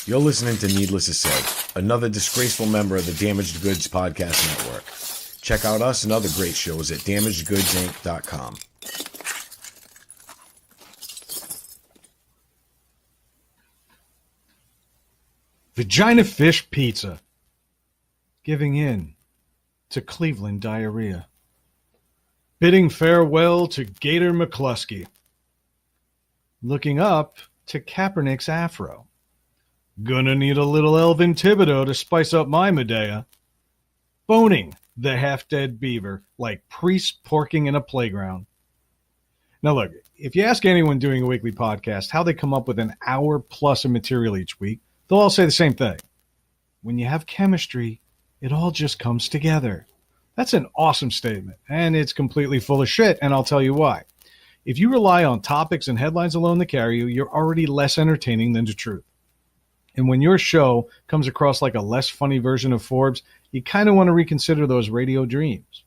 You're listening to Needless to Say, another disgraceful member of the Damaged Goods Podcast Network. Check out us and other great shows at damagedgoodsinc.com. Vagina fish pizza. Giving in to Cleveland diarrhea. Bidding farewell to Gator McCluskey. Looking up to Kaepernick's afro. Gonna need a little Elvin Thibodeau to spice up my Medea. Boning the half-dead beaver like priests porking in a playground. Now look, if you ask anyone doing a weekly podcast how they come up with an hour plus of material each week, they'll all say the same thing. When you have chemistry, it all just comes together. That's an awesome statement, and it's completely full of shit, and I'll tell you why. If you rely on topics and headlines alone to carry you, you're already less entertaining than the truth. And when your show comes across like a less funny version of Forbes, you kind of want to reconsider those radio dreams.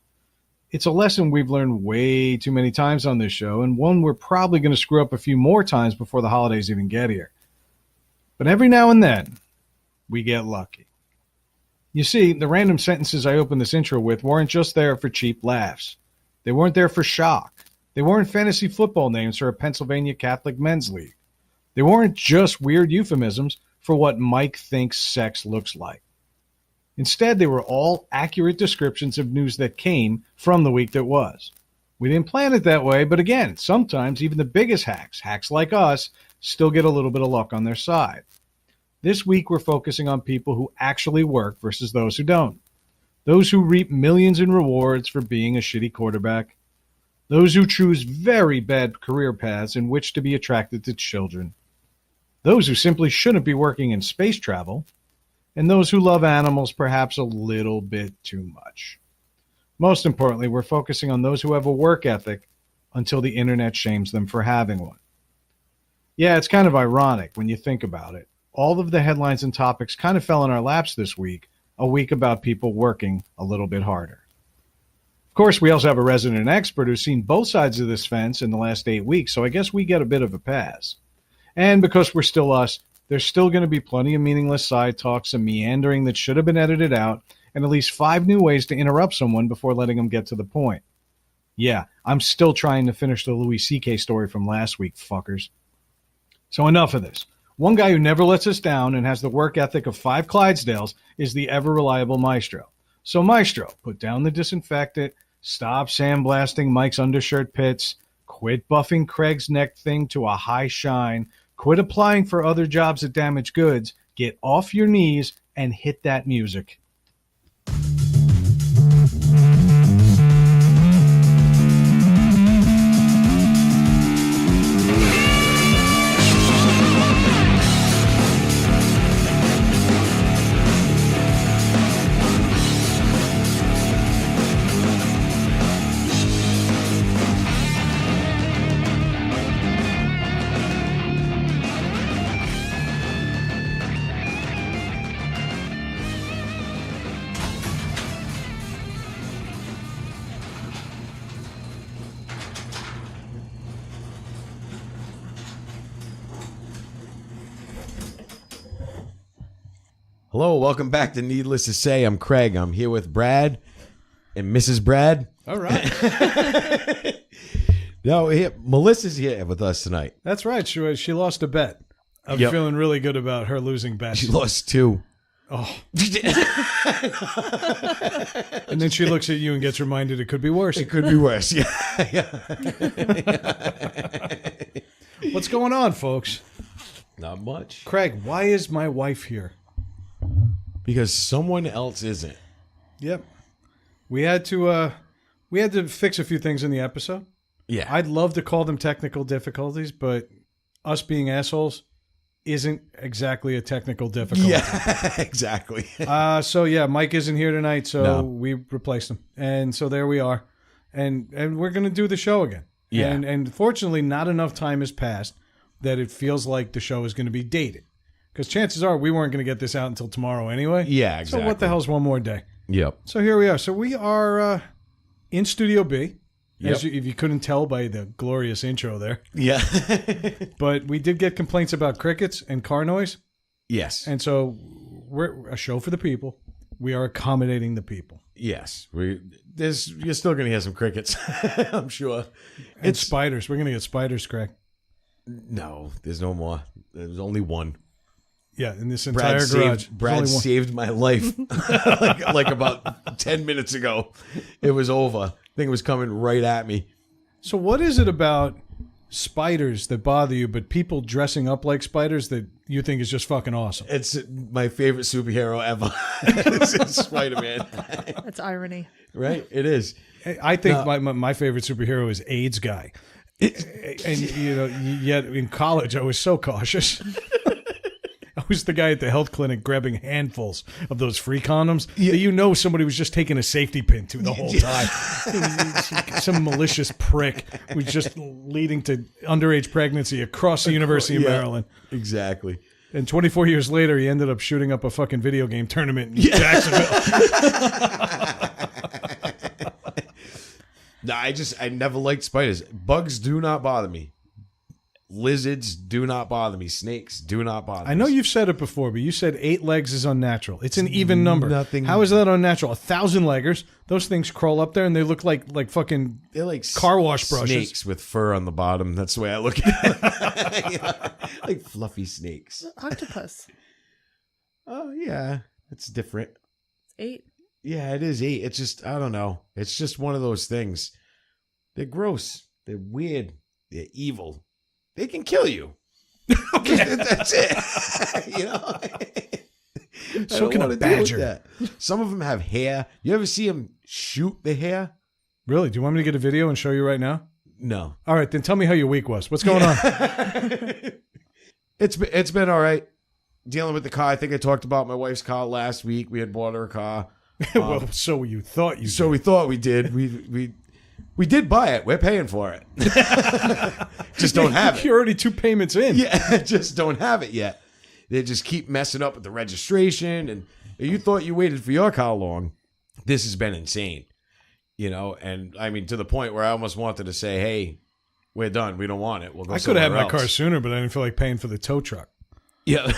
It's a lesson we've learned way too many times on this show, and one we're probably going to screw up a few more times before the holidays even get here. But every now and then, we get lucky. You see, the random sentences I opened this intro with weren't just there for cheap laughs. They weren't there for shock. They weren't fantasy football names for a Pennsylvania Catholic men's league. They weren't just weird euphemisms for what Mike thinks sex looks like. Instead, they were all accurate descriptions of news that came from the week that was. We didn't plan it that way, but again, sometimes even the biggest hacks like us, still get a little bit of luck on their side. This week, we're focusing on people who actually work versus those who don't. Those who reap millions in rewards for being a shitty quarterback. Those who choose very bad career paths in which to be attracted to children. Those who simply shouldn't be working in space travel. And those who love animals perhaps a little bit too much. Most importantly, we're focusing on those who have a work ethic until the internet shames them for having one. Yeah, it's kind of ironic when you think about it. All of the headlines and topics kind of fell in our laps this week, a week about people working a little bit harder. Of course, we also have a resident expert who's seen both sides of this fence in the last 8 weeks, so I guess we get a bit of a pass. And because we're still us, there's still going to be plenty of meaningless side talks and meandering that should have been edited out, and at least 5 new ways to interrupt someone before letting them get to the point. Yeah, I'm still trying to finish the Louis C.K. story from last week, fuckers. So enough of this. One guy who never lets us down and has the work ethic of 5 Clydesdales is the ever-reliable Maestro. So Maestro, put down the disinfectant, stop sandblasting Mike's undershirt pits, quit buffing Craig's neck thing to a high shine, quit applying for other jobs at Damaged Goods, get off your knees, and hit that music. Hello, welcome back to Needless to Say. I'm Craig. I'm here with Brad and Mrs. Brad. All right. No, Melissa's here with us tonight. That's right. She lost a bet. I'm Yep. feeling really good about her losing bets. She lost 2. Oh. And then she looks at you and gets reminded it could be worse. It could be worse. Yeah. What's going on, folks? Not much. Craig, why is my wife here? Because someone else isn't. Yep. We had to fix a few things in the episode. Yeah. I'd love to call them technical difficulties, but us being assholes isn't exactly a technical difficulty. Yeah, exactly. So yeah, Mike isn't here tonight, so No. we replaced him. And so there we are. And we're going to do the show again. Yeah. And fortunately, not enough time has passed that it feels like the show is going to be dated. Because chances are we weren't going to get this out until tomorrow anyway. Yeah, exactly. So what the hell's one more day? Yep. So here we are. So we are in Studio B, Yep. if you couldn't tell by the glorious intro there. Yeah. But we did get complaints about crickets and car noise. Yes. And so we're a show for the people. We are accommodating the people. Yes. You're still going to hear some crickets, I'm sure. And spiders. We're going to get spiders, Craig. No, there's no more. There's only one. Yeah, in this entire garage. Brad saved my life like about 10 minutes ago. It was over. Thing was coming right at me. So what is it about spiders that bother you, but people dressing up like spiders that you think is just fucking awesome? It's my favorite superhero ever. It's Spider-Man. That's irony. Right? It is. I think my favorite superhero is AIDS guy. And, yet in college, I was so cautious. I was the guy at the health clinic grabbing handfuls of those free condoms that somebody was just taking a safety pin to the whole time. Some malicious prick was just leading to underage pregnancy across the University of Maryland. Exactly. And 24 years later, he ended up shooting up a fucking video game tournament in Jacksonville. No, I never liked spiders. Bugs do not bother me. Lizards do not bother me. Snakes do not bother me. I know you've said it before, but you said 8 legs is unnatural. It's an even number. Nothing. How is that unnatural? 1,000 leggers. Those things crawl up there and they look like fucking they're like car wash brushes. Snakes with fur on the bottom. That's the way I look at it. Like fluffy snakes. Octopus. Oh yeah, it's different. It's 8. Yeah, it is 8. It's just I don't know. It's just one of those things. They're gross. They're weird. They're evil. They can kill you. Okay, that's it. So can a badger. Some of them have hair. You ever see them shoot the hair? Really? Do you want me to get a video and show you right now? No. All right, then tell me how your week was. What's going on? It's been all right. Dealing with the car. I think I talked about my wife's car last week. We had bought her a car. Well, so you thought you. So did. we thought we did. We did buy it. We're paying for it. Just don't have it. You're already 2 payments in. Yeah, just don't have it yet. They just keep messing up with the registration. And you thought you waited for your car long. This has been insane. And I mean, to the point where I almost wanted to say, hey, we're done. We don't want it. We'll go I could have had somewhere my car else. sooner, but I didn't feel like paying for the tow truck. Yeah.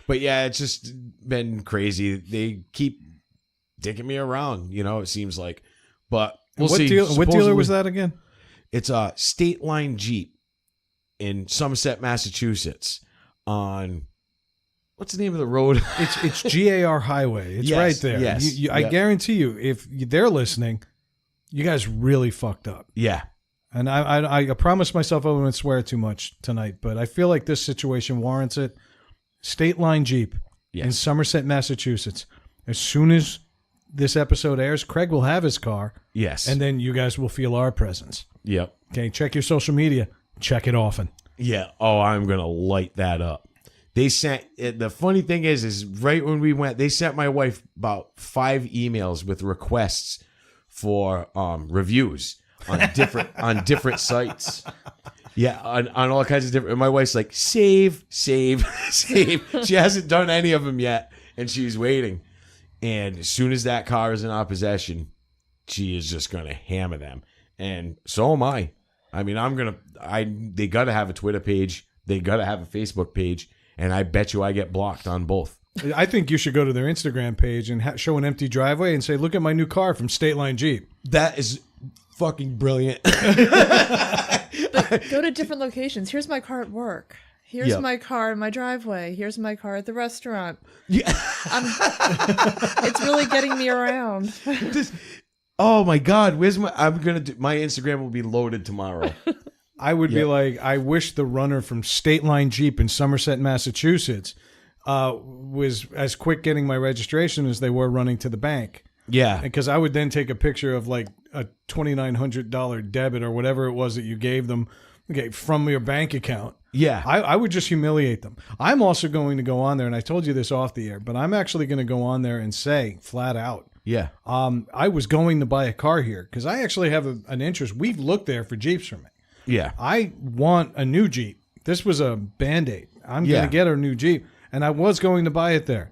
But yeah, it's just been crazy. They keep dicking me around, it seems like. But we'll see. What dealer was that again? It's a State Line Jeep in Somerset, Massachusetts. On what's the name of the road? It's GAR Highway. It's right there. Yes. I guarantee you, if they're listening, you guys really fucked up. Yeah. And I promised myself I wouldn't swear too much tonight, but I feel like this situation warrants it. State Line Jeep in Somerset, Massachusetts. As soon as this episode airs, Craig will have his car. Yes. And then you guys will feel our presence. Yep. Okay, check your social media. Check it often. Yeah. Oh, I'm going to light that up. They sent, the funny thing is right when we went, they sent my wife about 5 emails with requests for reviews on different sites. Yeah, on all kinds of different. And my wife's like, save. She hasn't done any of them yet, and she's waiting. And as soon as that car is in our possession, she is just going to hammer them. And so am I. I mean, they got to have a Twitter page. They got to have a Facebook page. And I bet you I get blocked on both. I think you should go to their Instagram page and show an empty driveway and say, look at my new car from State Line Jeep. That is fucking brilliant. But go to different locations. Here's my car at work. Here's my car in my driveway. Here's my car at the restaurant. Yeah. It's really getting me around. Oh my God. My Instagram will be loaded tomorrow. I would be like, I wish the runner from State Line Jeep in Somerset, Massachusetts was as quick getting my registration as they were running to the bank. Yeah. Because I would then take a picture of like a $2,900 debit or whatever it was that you gave them from your bank account. Yeah. I would just humiliate them. I'm also going to go on there, and I told you this off the air, but I'm actually going to go on there and say flat out. Yeah. I was going to buy a car here because I actually have an interest. We've looked there for Jeeps for me. Yeah. I want a new Jeep. This was a Band-Aid. I'm going to get a new Jeep. And I was going to buy it there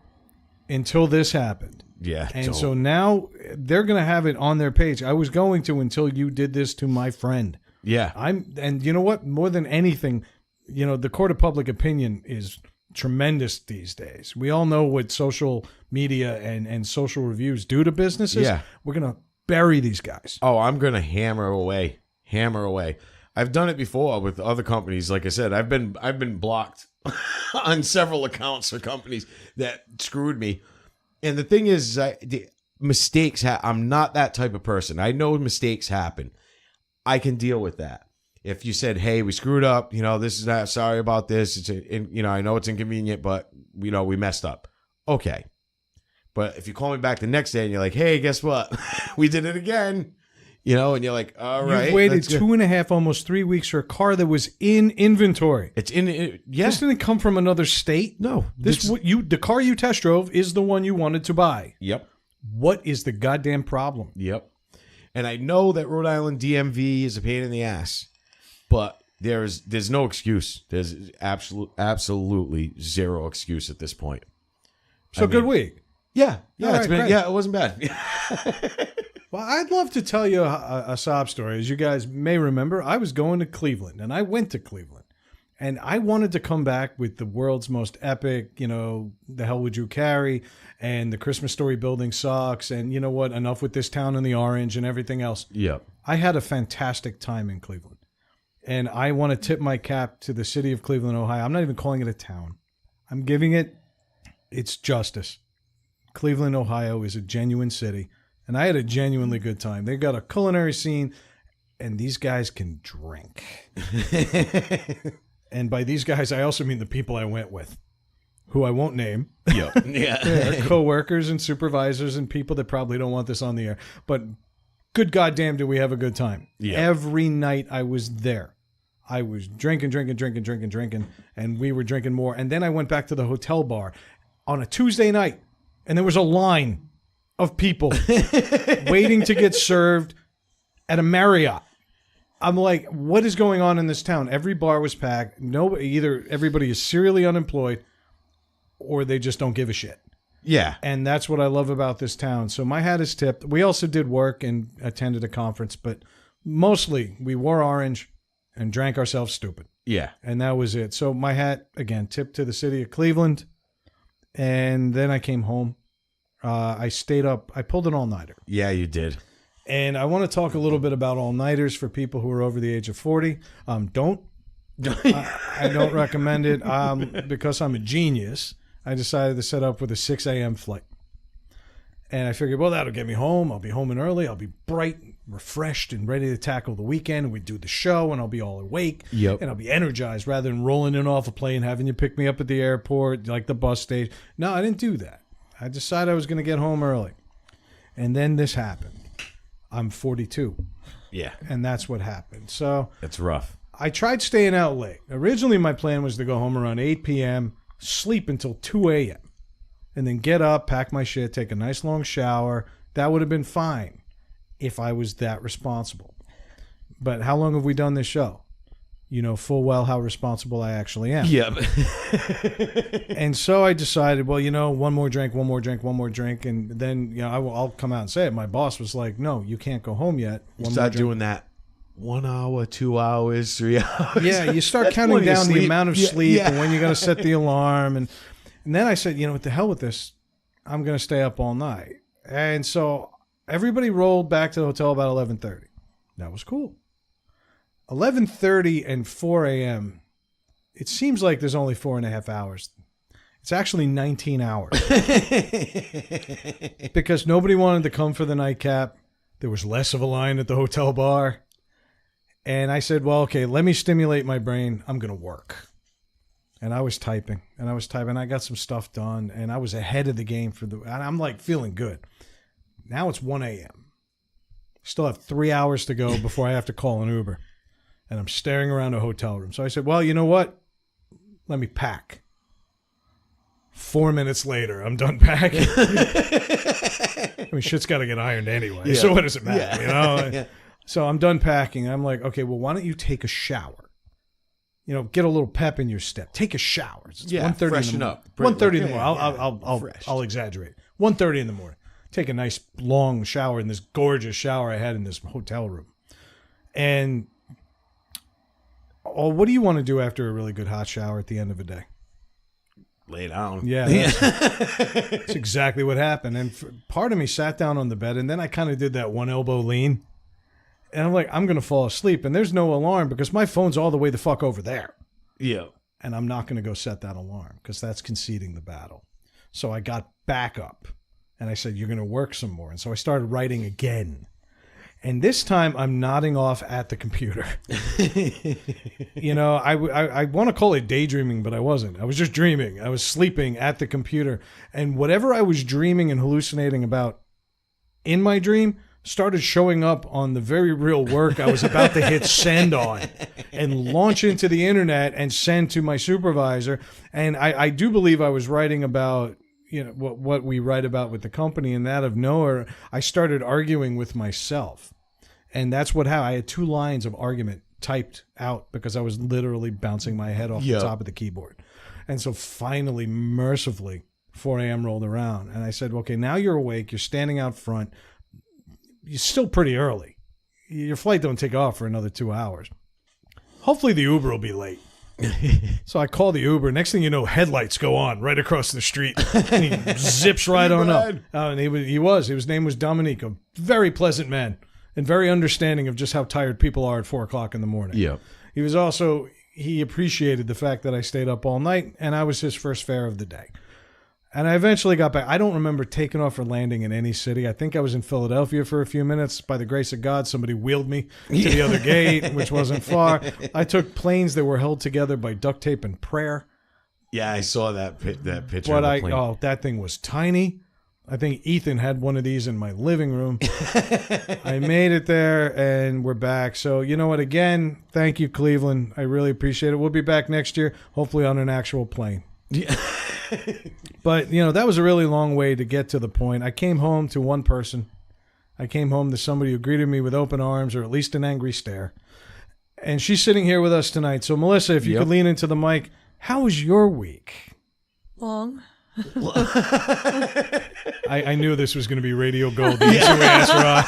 until this happened. Yeah. And so now they're going to have it on their page. I was going to until you did this to my friend. Yeah. And you know what? More than anything, the court of public opinion is tremendous these days. We all know what social media and social reviews do to businesses. Yeah. We're going to bury these guys. Oh, I'm going to hammer away. I've done it before with other companies. Like I said, I've been blocked on several accounts for companies that screwed me. And the thing is, the mistakes, I'm not that type of person. I know mistakes happen. I can deal with that. If you said, hey, we screwed up, this is not, sorry about this. I know it's inconvenient, but we messed up. Okay. But if you call me back the next day and you're like, hey, guess what? We did it again. And you're like, all right. You've waited 2.5, almost 3 weeks for a car that was in inventory. It's yeah. This didn't come from another state. No. The car you test drove is the one you wanted to buy. Yep. What is the goddamn problem? Yep. And I know that Rhode Island DMV is a pain in the ass. But there's no excuse. There's absolutely zero excuse at this point. So good week. Yeah. All right, great. It wasn't bad. Well, I'd love to tell you a sob story. As you guys may remember, I was going to Cleveland, and I went to Cleveland. And I wanted to come back with the world's most epic, the hell would you carry, and the Christmas Story building sucks, and you know what, enough with this town and the orange and everything else. Yep. I had a fantastic time in Cleveland. And I want to tip my cap to the city of Cleveland, Ohio. I'm not even calling it a town. I'm giving it its justice. Cleveland, Ohio is a genuine city. And I had a genuinely good time. They got a culinary scene, and these guys can drink. And by these guys, I also mean the people I went with, who I won't name. Yep. Yeah. They're co-workers and supervisors and people that probably don't want this on the air. But good goddamn, do we have a good time. Yeah. Every night I was there. I was drinking, and we were drinking more. And then I went back to the hotel bar on a Tuesday night, and there was a line of people waiting to get served at a Marriott. I'm like, what is going on in this town? Every bar was packed. Either everybody is serially unemployed or they just don't give a shit. Yeah. And that's what I love about this town. So my hat is tipped. We also did work and attended a conference, but mostly we wore orange and drank ourselves stupid. Yeah. And that was it. So my hat, again, tipped to the city of Cleveland. And then I came home. I stayed up. I pulled an all-nighter. Yeah, you did. And I want to talk a little bit about all-nighters for people who are over the age of 40. Don't. I don't recommend it. Because I'm a genius, I decided to set up with a 6 a.m. flight. And I figured, well, that'll get me home. I'll be home and early. I'll be bright, refreshed, and ready to tackle the weekend. And we do the show, and I'll be all awake. Yep. And I'll be energized rather than rolling in off a plane, having you pick me up at the airport, like the bus station. No, I didn't do that. I decided I was going to get home early. And then this happened. I'm 42. Yeah. And that's what happened. So It's rough. I tried staying out late. Originally, my plan was to go home around 8 p.m., sleep until 2 a.m., and then get up, pack my shit, take a nice long shower. That would have been fine if I was that responsible. But how long have we done this show? You know full well how responsible I actually am. Yep. And so I decided, well, one more drink. And then, I'll come out and say it. My boss was like, no, you can't go home yet. Start doing that 1 hour, 2 hours, 3 hours. Yeah, you start counting down the amount of sleep and when you're going to set the alarm. And then I said, what the hell with this? I'm going to stay up all night. And so everybody rolled back to the hotel about 11:30. That was cool. 11:30 and 4 a.m. It seems like there's only 4.5 hours. It's actually 19 hours. Because nobody wanted to come for the nightcap. There was less of a line at the hotel bar. And I said, well, okay, let me stimulate my brain. I'm going to work. And I was typing. I got some stuff done. And I was ahead of the game and I'm like feeling good. Now it's 1 a.m. Still have 3 hours to go before I have to call an Uber. And I'm staring around a hotel room. So I said, well, you know what? Let me pack. 4 minutes later, I'm done packing. I mean, shit's got to get ironed anyway. Yeah. So what does it matter, Yeah. So I'm done packing. I'm like, okay, well, why don't you take a shower? Get a little pep in your step. Take a shower. It's 1:30 freshen up. 1:30 in the morning. I'll exaggerate. 1:30 in the morning. Take a nice long shower in this gorgeous shower I had in this hotel room. And Oh, what do you want to do after a really good hot shower at the end of a day? Lay down. Yeah, that's exactly what happened. And part of me sat down on the bed, and then I kind of did that one elbow lean. And I'm like, I'm going to fall asleep. And there's no alarm because my phone's all the way the fuck over there. Yeah. And I'm not going to go set that alarm because that's conceding the battle. So I got back up and I said, you're going to work some more. And so I started writing again. And this time I'm nodding off at the computer. You know, I want to call it daydreaming, but I wasn't. I was just dreaming. I was sleeping at the computer. And whatever I was dreaming and hallucinating about in my dream started showing up on the very real work I was about to hit send on and launch into the internet and send to my supervisor. And I do believe I was writing about, you know, what we write about with the company, and that of nowhere, I started arguing with myself. And that's what happened. I had 2 lines of argument typed out because I was literally bouncing my head off the top of the keyboard. And so finally, mercifully, 4 a.m. rolled around. And I said, okay, now you're awake. You're standing out front. You're still pretty early. Your flight don't take off for another 2 hours. Hopefully the Uber will be late. So I call the Uber. Next thing you know, headlights go on right across the street. And he zips right on up. And his name was Dominique, a very pleasant man and very understanding of just how tired people are at 4 o'clock in the morning. Yeah. He appreciated the fact that I stayed up all night, and I was his first fare of the day. And I eventually got back. I don't remember taking off or landing in any city. I think I was in Philadelphia for a few minutes. By the grace of God, somebody wheeled me to the other gate, which wasn't far. I took planes that were held together by duct tape and prayer. Yeah, I saw that picture. But of the plane. That thing was tiny. I think Ethan had one of these in my living room. I made it there, and we're back. So, you know what? Again, thank you, Cleveland. I really appreciate it. We'll be back next year, hopefully on an actual plane. Yeah. But, you know, that was a really long way to get to the point. I came home to one person. I came home to somebody who greeted me with open arms, or at least an angry stare. And she's sitting here with us tonight. So, Melissa, if you could lean into the mic, how was your week? Long. I knew this was going to be radio gold. The easy way to answer on.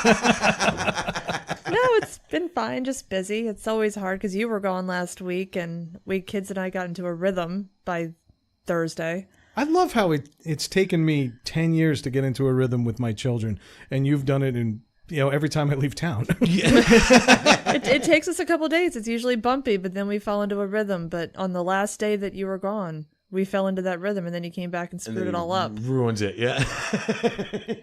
No, it's been fine, just busy. It's always hard because you were gone last week, and we kids and I got into a rhythm by Thursday. I love how it's taken me 10 years to get into a rhythm with my children, and you've done it in, you know, every time I leave town. It takes us a couple of days. It's usually bumpy, but then we fall into a rhythm. But on the last day that you were gone, we fell into that rhythm, and then you came back and screwed it all up. Ruins it, yeah.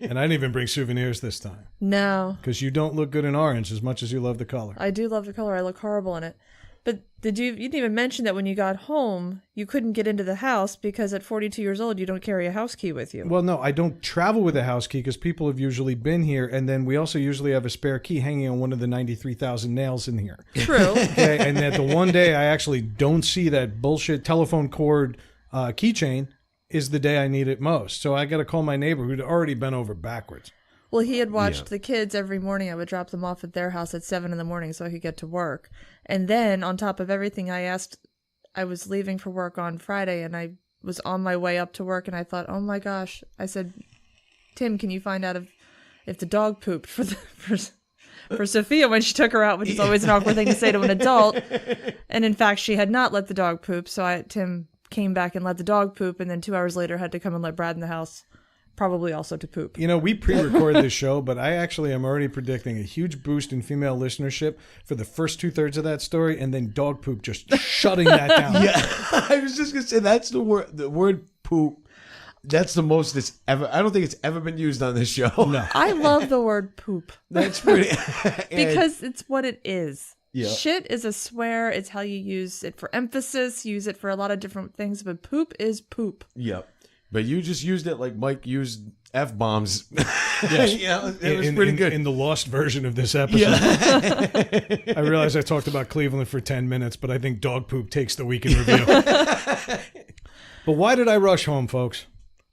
And I didn't even bring souvenirs this time. No. Because you don't look good in orange as much as you love the color. I do love the color. I look horrible in it. But you didn't even mention that when you got home, you couldn't get into the house because at 42 years old, you don't carry a house key with you. Well, no, I don't travel with a house key because people have usually been here. And then we also usually have a spare key hanging on one of the 93,000 nails in here. True. Okay, and that the one day I actually don't see that bullshit telephone cord keychain is the day I need it most. So I got to call my neighbor who'd already been over backwards. Well, he had watched the kids every morning. I would drop them off at their house at 7 a.m. so I could get to work. And then on top of everything, I was leaving for work on Friday, and I was on my way up to work, and I thought, oh my gosh. I said, Tim, can you find out if the dog pooped for Sophia when she took her out, which is always an awkward thing to say to an adult. And in fact, she had not let the dog poop. So Tim came back and let the dog poop, and then 2 hours later had to come and let Brad in the house, probably also to poop. You know, we pre-recorded this show, but I actually am already predicting a huge boost in female listenership for the first 2/3 of that story, and then dog poop just shutting that down. Yeah, I was just gonna say that's the word poop. That's the most it's ever. I don't think it's ever been used on this show. No, I love the word poop. That's pretty because it's what it is. Yeah. Shit is a swear. It's how you use it for emphasis. Use it for a lot of different things, but poop is poop. Yep. But you just used it like Mike used F-bombs. Yes. Yeah, it was pretty good. In the lost version of this episode. Yeah. I realize I talked about Cleveland for 10 minutes, but I think dog poop takes the week in review. But why did I rush home, folks?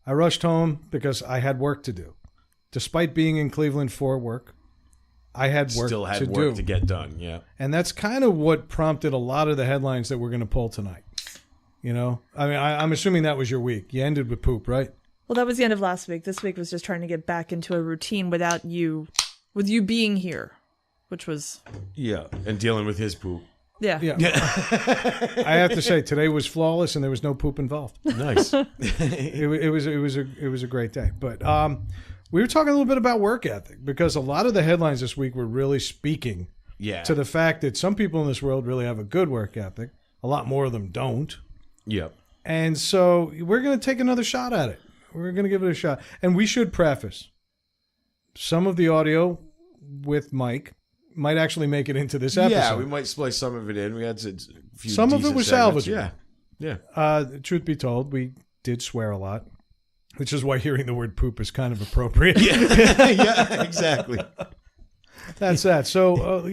I rushed home because I had work to do. Despite being in Cleveland for work, I had work Still had to work do. to get done, yeah. And that's kind of what prompted a lot of the headlines that we're going to pull tonight. You know, I mean, I'm assuming that was your week. You ended with poop, right? Well, that was the end of last week. This week was just trying to get back into a routine with you being here, which was... Yeah, and dealing with his poop. Yeah. Yeah. I have to say today was flawless and there was no poop involved. Nice. It was a great day. But we were talking a little bit about work ethic because a lot of the headlines this week were really speaking to the fact that some people in this world really have a good work ethic. A lot more of them don't. Yep. And so we're going to take another shot at it. We're going to give it a shot. And we should preface some of the audio with Mike might actually make it into this episode. Yeah, we might splice some of it in. We had a few some of it was segments. salvageable. Yeah. Truth be told, we did swear a lot, which is why hearing the word poop is kind of appropriate. Yeah, exactly. That's that. So,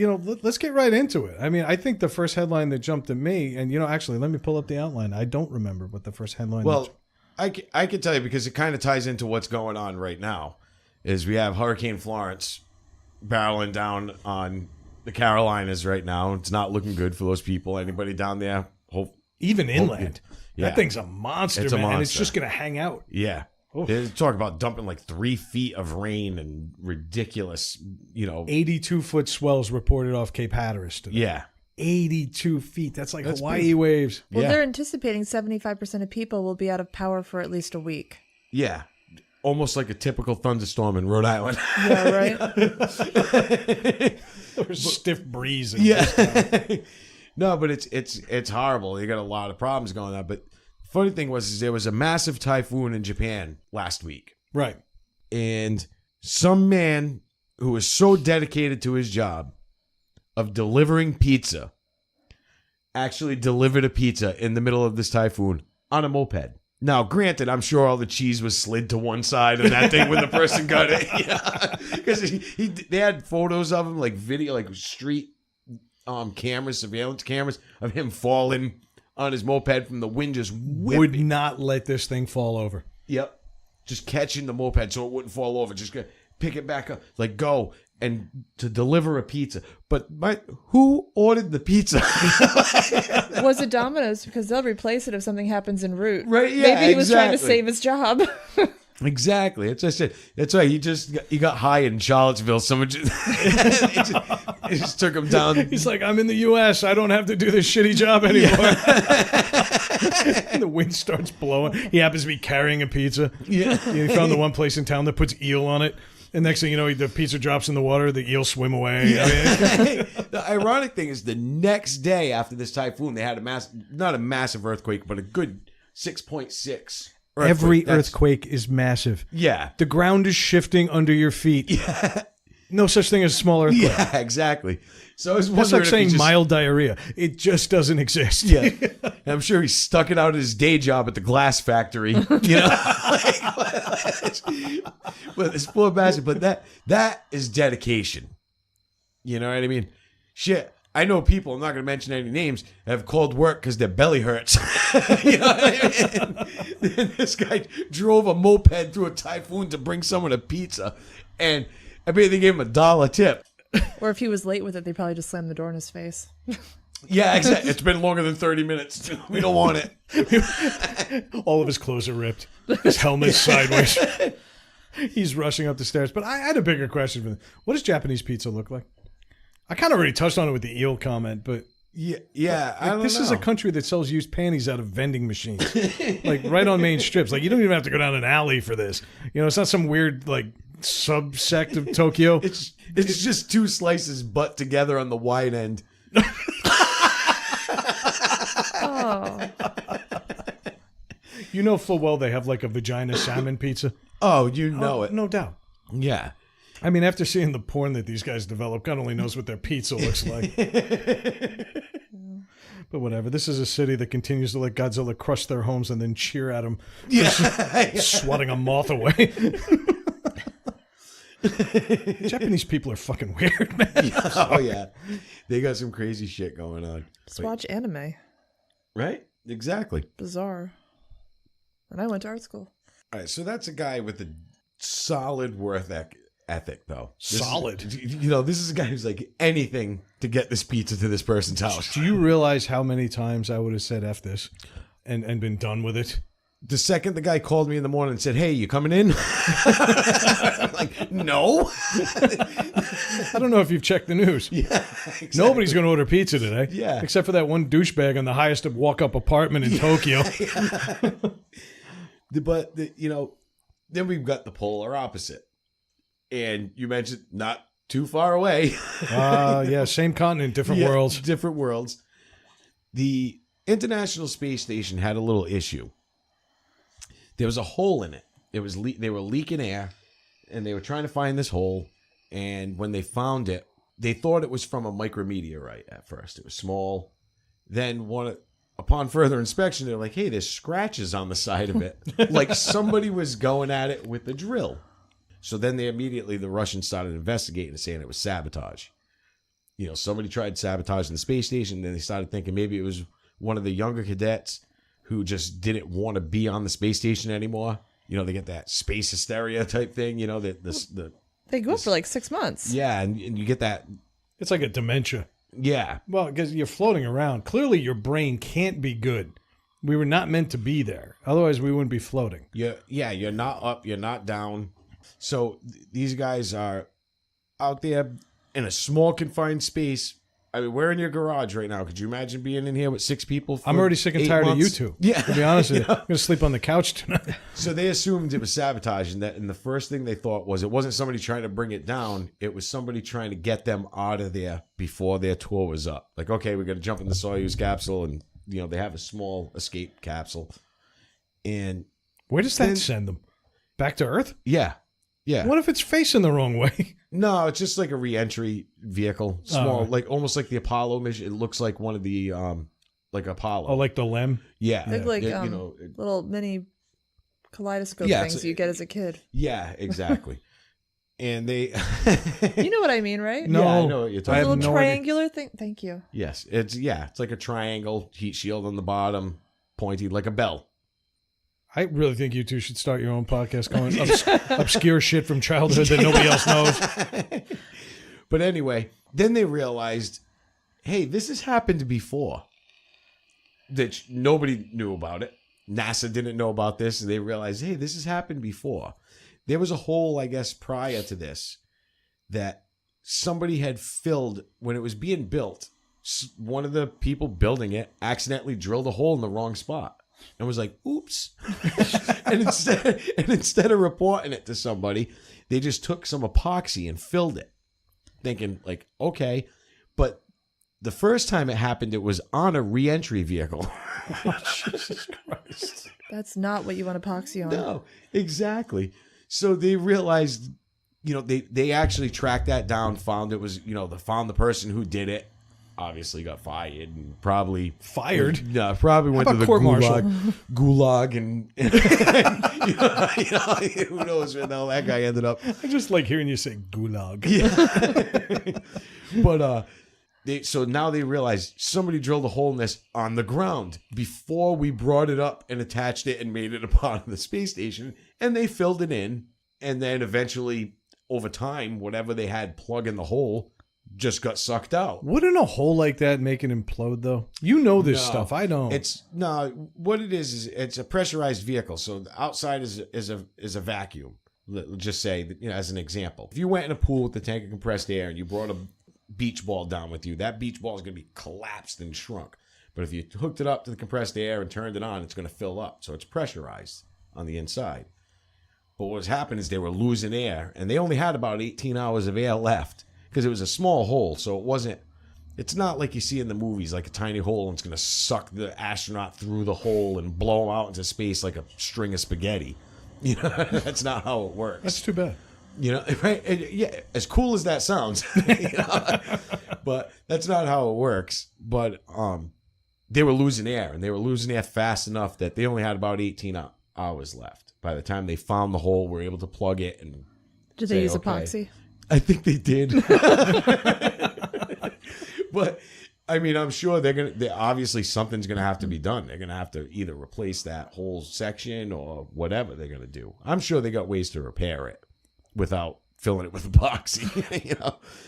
let's get right into it. I mean, I think the first headline that jumped at me, and, actually, let me pull up the outline. I don't remember what the first headline was. Well, I can tell you because it kind of ties into what's going on right now, is we have Hurricane Florence barreling down on the Carolinas right now. It's not looking good for those people. Anybody down there? Even inland. Yeah. That thing's a monster, It's a man. And it's monster. just going to hang out. Yeah. They talk about dumping like 3 feet of rain and ridiculous, 82-foot swells reported off Cape Hatteras today. Yeah. 82 feet. That's like That's Hawaii big. waves. Well, Yeah. they're anticipating 75% of people will be out of power for at least a week. Yeah. Almost like a typical thunderstorm in Rhode Island. Yeah, right? There's stiff breeze. Yeah. No, but it's horrible. They got a lot of problems going on. But the funny thing was there was a massive typhoon in Japan last week. Right. And some man who was so dedicated to his job of delivering pizza actually delivered a pizza in the middle of this typhoon on a moped. Now, granted, I'm sure all the cheese was slid to one side of that thing when the person got it. Yeah, because they had photos of him, like video, like street cameras, surveillance cameras of him falling on his moped from the wind, just whipping. Would not let this thing fall over. Yep, just catching the moped so it wouldn't fall over. Just gonna pick it back up, like go and to deliver a pizza. But who ordered the pizza? Was it Domino's? Because they'll replace it if something happens en route. Right, yeah, Maybe he was trying to exactly. save his job. Exactly. It's just that's right. He got high in Charlottesville. Someone it just took him down. He's like, I'm in the U.S. I don't have to do this shitty job anymore. The wind starts blowing. He happens to be carrying a pizza. Yeah. He found the one place in town that puts eel on it. And next thing you know, the pizza drops in the water, the eels swim away. Yeah. I mean, The ironic thing is the next day after this typhoon, they had not a massive earthquake, but a good 6.6. every earthquake is massive. Yeah. The ground is shifting under your feet. Yeah. No such thing as a small earthquake. Yeah, exactly. So I was That's wondering like if he saying mild diarrhea. It just doesn't exist. Yeah. And I'm sure he stuck it out at his day job at the glass factory. But this poor bastard. But that is dedication. You know what I mean? Shit. I know people, I'm not going to mention any names, have called work because their belly hurts. You know what I mean? And this guy drove a moped through a typhoon to bring someone a pizza. And I bet they gave him $1 tip. Or if he was late with it, they probably just slammed the door in his face. Yeah, exactly. It's been longer than 30 minutes. We don't want it. All of his clothes are ripped. His helmet's sideways. He's rushing up the stairs. But I had a bigger question for them. What does Japanese pizza look like? I kind of already touched on it with the eel comment, but Yeah. I don't this know. is a country that sells used panties out of vending machines, like right on main strips. Like you don't even have to go down an alley for this. It's not some weird like subsect of Tokyo. It's just 2 slices butt together on the wide end. Oh. You know full well they have like a vagina salmon pizza. Oh, you know it. No doubt. Yeah. I mean, after seeing the porn that these guys develop, God only knows what their pizza looks like. But whatever. This is a city that continues to let Godzilla crush their homes and then cheer at them, swatting a moth away. Japanese people are fucking weird, man. Oh, yeah. They got some crazy shit going on. Just watch anime. Right? Exactly. Bizarre. And I went to art school. All right. So that's a guy with a solid work ethic, though. Solid. This is a guy who's like anything to get this pizza to this person's house. Do you realize how many times I would have said F this and been done with it? The second the guy called me in the morning and said, "Hey, you coming in?" I'm like, no. I don't know if you've checked the news. Yeah, exactly. Nobody's going to order pizza today. Yeah. Except for that one douchebag in the highest walk-up apartment in Tokyo. But, then we've got the polar opposite. And you mentioned not too far away. Yeah, same continent, different worlds. Different worlds. The International Space Station had a little issue. There was a hole in it. They were leaking air, and they were trying to find this hole. And when they found it, they thought it was from a micrometeorite at first. It was small. Then upon further inspection, they're like, "Hey, there's scratches on the side of it, like somebody was going at it with a drill." So then the Russians started investigating and saying it was sabotage. Somebody tried sabotaging the space station. Then they started thinking maybe it was one of the younger cadets who just didn't want to be on the space station anymore. They get that space hysteria type thing. They go for like 6 months. Yeah, and you get that. It's like a dementia. Yeah. Well, because you're floating around. Clearly, your brain can't be good. We were not meant to be there. Otherwise, we wouldn't be floating. You're not up. You're not down. So these guys are out there in a small confined space. I mean, we're in your garage right now. Could you imagine being in here with 6 people? I'm already sick and tired of you two. Yeah. To be honest with you. I'm going to sleep on the couch tonight. So they assumed it was sabotage, and the first thing they thought was it wasn't somebody trying to bring it down. It was somebody trying to get them out of there before their tour was up. Like, okay, we're going to jump in the Soyuz capsule, and, they have a small escape capsule. And where does that send them? Back to Earth? Yeah. Yeah. What if it's facing the wrong way? No, it's just like a re-entry vehicle. Small, like almost like the Apollo mission. It looks like one of the like Apollo. Oh, like the LEM? Yeah. They're like little mini kaleidoscope things you get as a kid. Yeah, exactly. And they You know what I mean, right? No, yeah, I know what you're talking A about. little triangular thing. Thank you. Yes. It's like a triangle, heat shield on the bottom, pointy like a bell. I really think you two should start your own podcast going obscure shit from childhood that nobody else knows. But anyway, then they realized, hey, this has happened before. That nobody knew about it. NASA didn't know about this. And they realized, hey, this has happened before. There was a hole, I guess, prior to this that somebody had filled when it was being built. One of the people building it accidentally drilled a hole in the wrong spot. And was like, oops. and instead of reporting it to somebody, they just took some epoxy and filled it. Thinking like, okay. But the first time it happened, it was on a re-entry vehicle. Oh, Jesus Christ. That's not what you want epoxy on. No, exactly. So they realized, they actually tracked that down, found it was, found the person who did it. Obviously got fired and probably fired. Yeah, probably went to the gulag and who knows where the hell that guy ended up. I just like hearing you say gulag. Yeah. But so now they realize somebody drilled a hole in this on the ground before we brought it up and attached it and made it a part of the space station, and they filled it in, and then eventually over time whatever they had plug in the hole just got sucked out. Wouldn't a hole like that make it implode, though? You know this stuff. I don't. What it is it's a pressurized vehicle. So the outside is a vacuum. Let's just say, as an example, if you went in a pool with the tank of compressed air and you brought a beach ball down with you, that beach ball is going to be collapsed and shrunk. But if you hooked it up to the compressed air and turned it on, it's going to fill up. So it's pressurized on the inside. But what was happening is they were losing air, and they only had about 18 hours of air left. Because it was a small hole, so it's not like you see in the movies, like a tiny hole and it's going to suck the astronaut through the hole and blow him out into space like a string of spaghetti. That's not how it works. That's too bad. Right? Yeah, as cool as that sounds, but that's not how it works. But they were losing air, and they were losing air fast enough that they only had about 18 hours left. By the time they found the hole, were able to plug it and Did they use epoxy? I think they did. But I mean, I'm sure obviously something's going to have to be done. They're going to have to either replace that whole section or whatever they're going to do. I'm sure they got ways to repair it without filling it with epoxy.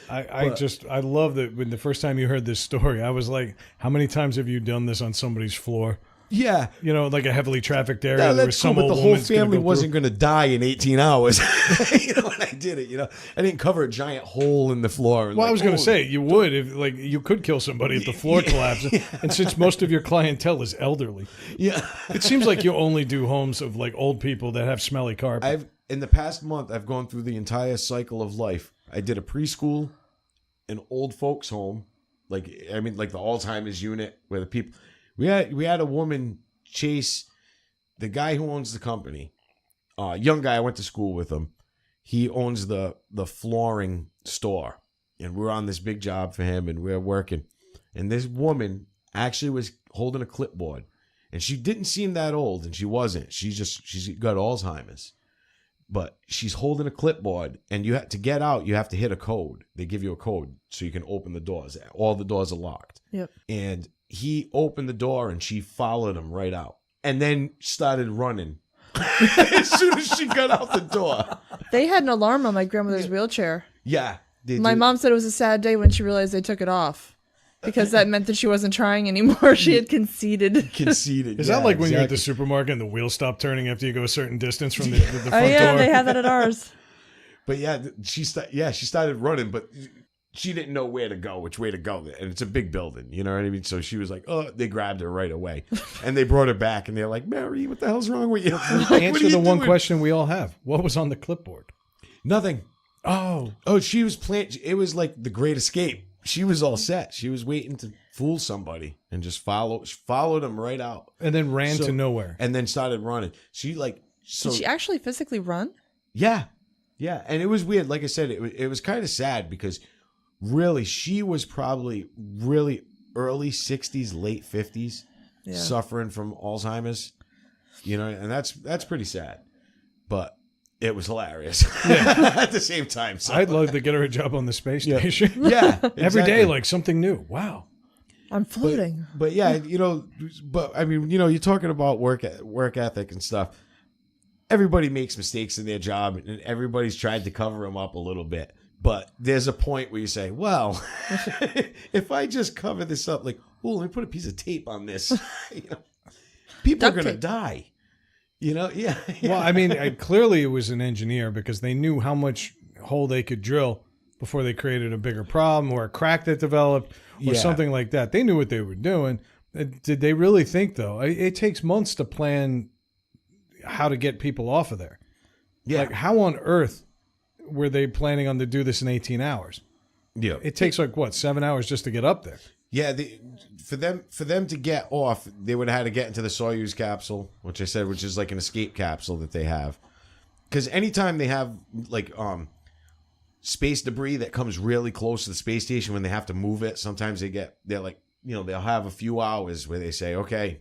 I love that when the first time you heard this story, I was like, how many times have you done this on somebody's floor? Yeah. Like a heavily trafficked area. No, there that's was cool, some but old the whole woman's gonna family go wasn't through. going to die in 18 hours. When I did it, I didn't cover a giant hole in the floor. And Well, I was going to oh, say you would if you could kill somebody if the floor collapsed. And since most of your clientele is elderly, yeah. it seems like you only do homes of like old people that have smelly carpet. In the past month, I've gone through the entire cycle of life. I did a preschool, an old folks home, like the Alzheimer's unit where the people. We had a woman chase the guy who owns the company. Young guy, I went to school with him. He owns the flooring store, and we're on this big job for him, and we're working. And this woman actually was holding a clipboard, and she didn't seem that old, and she wasn't. She's got Alzheimer's. But she's holding a clipboard, and you have to get out. You have to hit a code. They give you a code so you can open the doors. All the doors are locked. Yep. And he opened the door, and she followed him right out, and then started running as soon as she got out the door. They had an alarm on my grandmother's wheelchair. Yeah. My mom said it was a sad day when she realized they took it off. Because that meant that she wasn't trying anymore. She had conceded. Is that like when you're at the supermarket and the wheels stop turning after you go a certain distance from the front door? Oh yeah, they have that at ours. But she started running, but she didn't know which way to go. And it's a big building, you know what I mean? So she was like, oh, they grabbed her right away. And they brought her back, and they're like, Mary, what the hell's wrong with you? Answer the one question we all have. What was on the clipboard? Nothing. Oh, she was playing. It was like The Great Escape. She was all set. She was waiting to fool somebody and just followed him right out. And then ran to nowhere. And then started running. Did she actually physically run? Yeah. Yeah. And it was weird. Like I said, it was kind of sad because really she was probably really early 60s, late 50s, suffering from Alzheimer's. And that's pretty sad. But it was hilarious at the same time. So. I'd love to get her a job on the space station. Yeah. Exactly. Every day, like something new. Wow. I'm floating. But yeah, I mean, you're talking about work ethic and stuff. Everybody makes mistakes in their job, and everybody's tried to cover them up a little bit. But there's a point where you say, well, if I just cover this up, like, oh, let me put a piece of tape on this. People are going to die. Yeah. Well, I mean, clearly it was an engineer because they knew how much hole they could drill before they created a bigger problem or a crack that developed or something like that. They knew what they were doing. Did they really think, though? It takes months to plan how to get people off of there. Yeah. Like, how on earth were they planning on to do this in 18 hours? Yeah. It takes 7 hours just to get up there. Yeah, for them to get off, they would have had to get into the Soyuz capsule, which is like an escape capsule that they have. Because anytime they have space debris that comes really close to the space station when they have to move it, sometimes they'll have a few hours where they say, okay,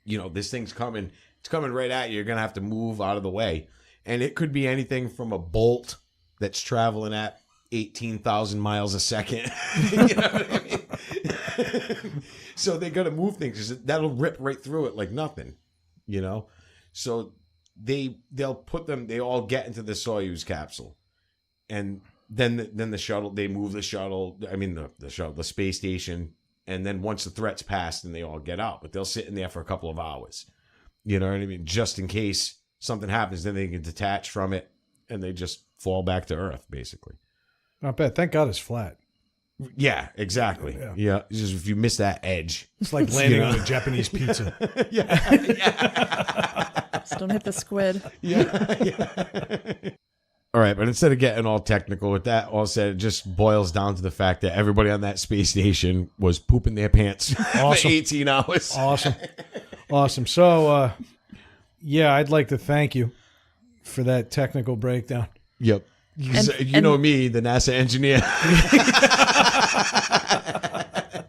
this thing's coming, it's coming right at you. You're gonna have to move out of the way, and it could be anything from a bolt that's traveling at 18,000 miles a second. You know what I mean? So they got to move things because that'll rip right through it like nothing, So they'll put them. They all get into the Soyuz capsule, and then the shuttle. They move the shuttle. I mean the shuttle, the space station, and then once the threat's passed, then they all get out. But they'll sit in there for a couple of hours. You know what I mean? Just in case something happens, then they can detach from it, and they just fall back to Earth, basically. Not bad. Thank God it's flat. Yeah, exactly. Yeah. Just if you miss that edge. It's like landing on a Japanese pizza. Just don't hit the squid. Yeah. All right, but instead of getting all technical with that, all said, it just boils down to the fact that everybody on that space station was pooping their pants for 18 hours. Awesome. So, I'd like to thank you for that technical breakdown. Yep. You know me, the NASA engineer.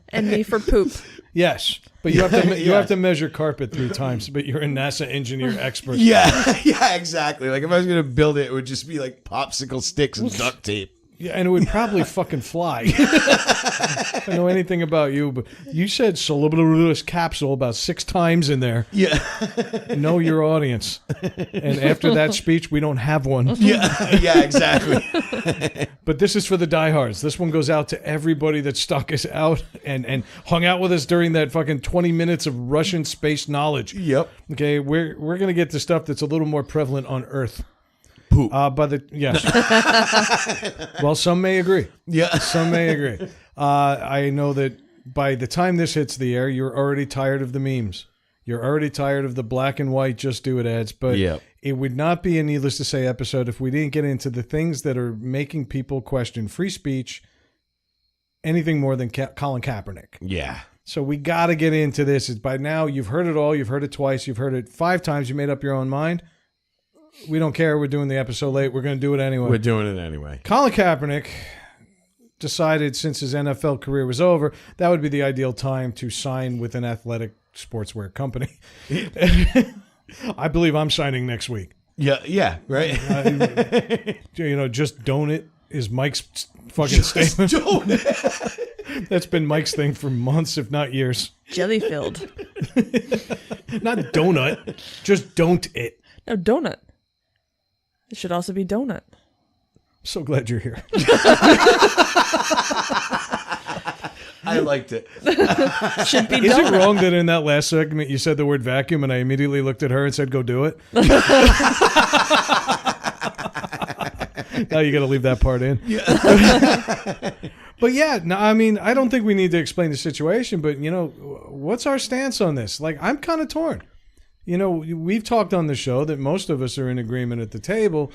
And me for poop. Yes, but you have to measure carpet 3 times. But you're a NASA engineer expert. Yeah, exactly. Like if I was gonna build it, it would just be like popsicle sticks and duct tape. Yeah, and it would probably fucking fly. I don't know anything about you, but you said "syllableless capsule" about 6 times in there. Yeah. Know your audience. And after that speech, we don't have one. Yeah, exactly. But this is for the diehards. This one goes out to everybody that stuck us out and hung out with us during that fucking 20 minutes of Russian space knowledge. Yep. Okay, we're going to get to stuff that's a little more prevalent on Earth. Poop. Yes. Well, some may agree. Yeah. Some may agree. I know that by the time this hits the air, you're already tired of the memes. You're already tired of the black and white just do it ads. But it would not be a needless to say episode if we didn't get into the things that are making people question free speech anything more than Colin Kaepernick. Yeah. So we got to get into this. By now, you've heard it all. You've heard it twice. You've heard it 5 times. You made up your own mind. We don't care. We're doing the episode late. We're going to do it anyway. We're doing it anyway. Colin Kaepernick decided since his NFL career was over, that would be the ideal time to sign with an athletic sportswear company. I believe I'm signing next week. Yeah, right. Just don't it is Mike's fucking statement. Don't it. That's been Mike's thing for months, if not years. Jelly filled. Not donut, just don't it. No, donut. It should also be donut. So glad you're here. I liked it. Should be Is donut. it wrong that in that last segment you said the word vacuum and I immediately looked at her and said, go do it? Now you got to leave that part in. Yeah. But yeah, no, I mean, I don't think we need to explain the situation, but what's our stance on this? Like, I'm kind of torn. We've talked on the show that most of us are in agreement at the table.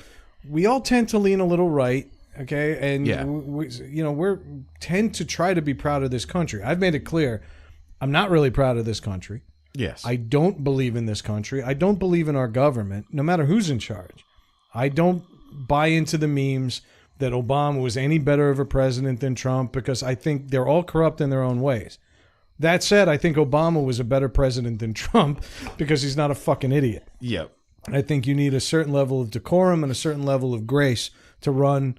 We all tend to lean a little right, okay? And, we tend to try to be proud of this country. I've made it clear I'm not really proud of this country. Yes. I don't believe in this country. I don't believe in our government, no matter who's in charge. I don't buy into the memes that Obama was any better of a president than Trump because I think they're all corrupt in their own ways. That said, I think Obama was a better president than Trump because he's not a fucking idiot. Yep. I think you need a certain level of decorum and a certain level of grace to run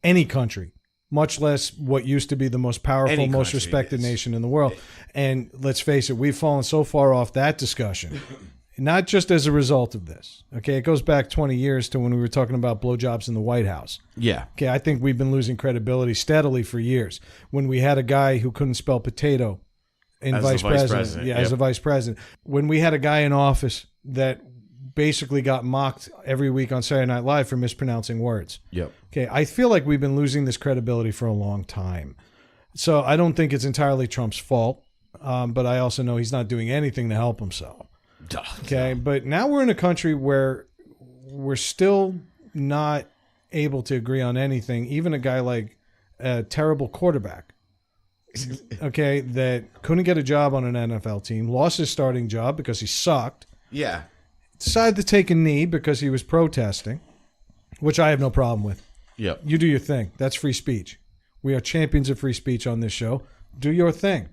any country, much less what used to be the most powerful, most respected nation in the world. And let's face it, we've fallen so far off that discussion, not just as a result of this. Okay, it goes back 20 years to when we were talking about blowjobs in the White House. Yeah. Okay, I think we've been losing credibility steadily for years. When we had a guy who couldn't spell potato as vice president. Yeah, as a vice president. When we had a guy in office that basically got mocked every week on Saturday Night Live for mispronouncing words. Yep. Okay, I feel like we've been losing this credibility for a long time. So I don't think it's entirely Trump's fault, but I also know he's not doing anything to help himself. Okay, but now we're in a country where we're still not able to agree on anything. Even a guy like a terrible quarterback, okay, that couldn't get a job on an NFL team, lost his starting job because he sucked. Yeah. Decided to take a knee because he was protesting, which I have no problem with. Yep. You do your thing. That's free speech. We are champions of free speech on this show. Do your thing.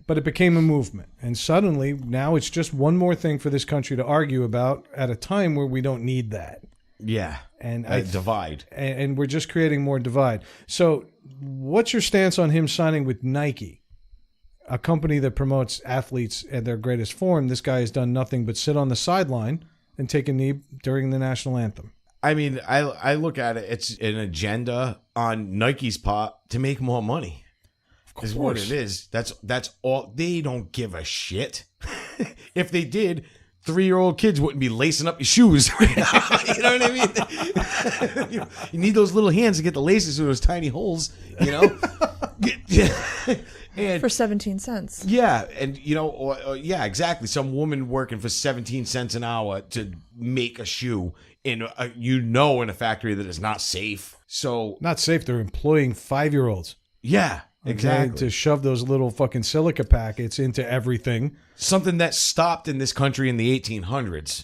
But it became a movement. And suddenly, now it's just one more thing for this country to argue about at a time where we don't need that. Yeah. And divide. And we're just creating more divide. So what's your stance on him signing with Nike, a company that promotes athletes at their greatest form? This guy has done nothing but sit on the sideline and take a knee during the national anthem. I mean, I look at it, it's an agenda on Nike's part to make more money. Is what it is. That's all. They don't give a shit. If they did, 3-year-old kids wouldn't be lacing up your shoes right now. You know what I mean? You need those little hands to get the laces through those tiny holes, And, for 17 cents. Yeah, and yeah, exactly. Some woman working for 17 cents an hour to make a shoe in a factory that is not safe. So not safe. They're employing 5-year-olds. Yeah, exactly. To shove those little fucking silica packets into everything. Something that stopped in this country in the 1800s.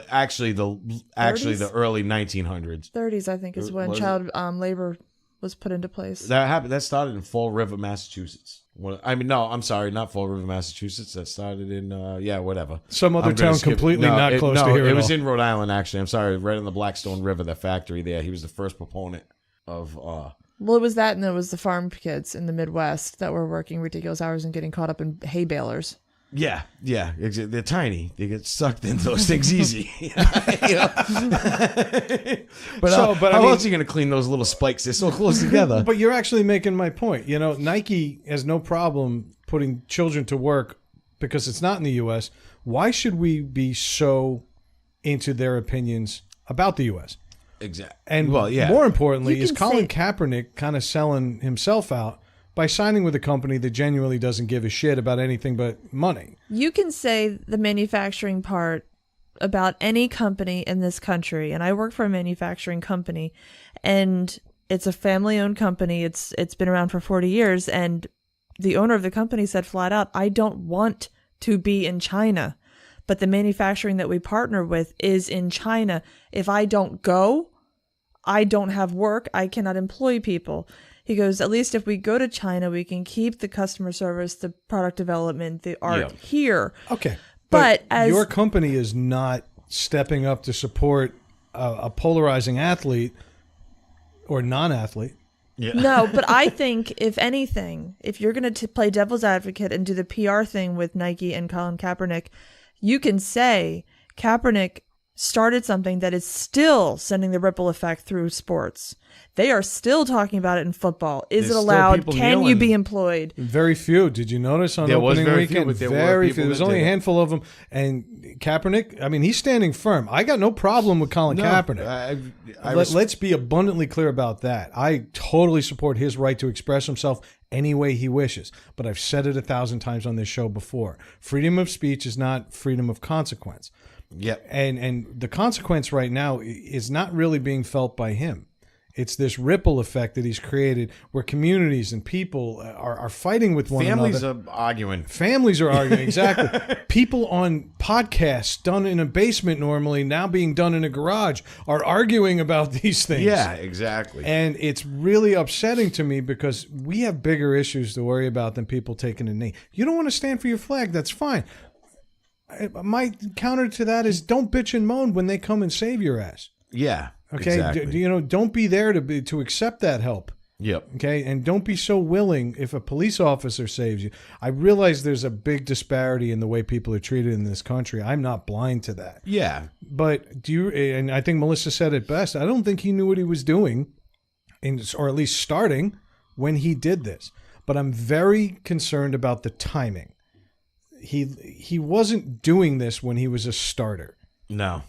Actually the early 1900s. 30s, I think, is when child labor was put into place. That happened. That started in Fall River, Massachusetts. I'm sorry, not Fall River, Massachusetts. That started in whatever. Some other town completely not close to here. It was in Rhode Island, actually. I'm sorry, right on the Blackstone River, that factory there. He was the first proponent of Well, it was that, and it was the farm kids in the Midwest that were working ridiculous hours and getting caught up in hay balers. yeah, they're tiny. They get sucked into those things easy. You know? But how else are you going to clean those little spikes? They're so close together. But you're actually making my point. You know, Nike has no problem putting children to work because it's not in the U.S. Why should we be so into their opinions about the U.S.? Exactly. And more importantly, is Colin Kaepernick kind of selling himself out by signing with a company that genuinely doesn't give a shit about anything but money? You can say the manufacturing part about any company in this country, and I work for a manufacturing company, and it's a family-owned company. It's been around for 40 years, and the owner of the company said flat out, I don't want to be in China, but the manufacturing that we partner with is in China. If I don't go, I don't have work. I cannot employ people. He goes, at least if we go to China, we can keep the customer service, the product development, the art here. Okay. But as your company is not stepping up to support a polarizing athlete or non-athlete. Yeah. No, but I think, if anything, if you're going to play devil's advocate and do the PR thing with Nike and Colin Kaepernick, you can say Kaepernick started something that is still sending the ripple effect through sports. They are still talking about it in football. Is it allowed? Can you be employed? Very few. Did you notice on opening weekend? Very few. There's only a handful of them. And Kaepernick, I mean, he's standing firm. I got no problem with Colin Kaepernick. Let's be abundantly clear about that. I totally support his right to express himself any way he wishes. But I've said it 1,000 times on this show before. Freedom of speech is not freedom of consequence. Yep. And the consequence right now is not really being felt by him. It's this ripple effect that he's created where communities and people are fighting with one another. Families are arguing. Families are arguing, exactly. People on podcasts done in a basement normally, now being done in a garage, are arguing about these things. Yeah, exactly. And it's really upsetting to me because we have bigger issues to worry about than people taking a knee. You don't want to stand for your flag, that's fine. My counter to that is don't bitch and moan when they come and save your ass. Yeah. Okay. Exactly. Don't be there to accept that help. Yep. Okay. And don't be so willing if a police officer saves you. I realize there's a big disparity in the way people are treated in this country. I'm not blind to that. Yeah. But and I think Melissa said it best. I don't think he knew what he was doing, or at least starting when he did this. But I'm very concerned about the timing. He wasn't doing this when he was a starter. No.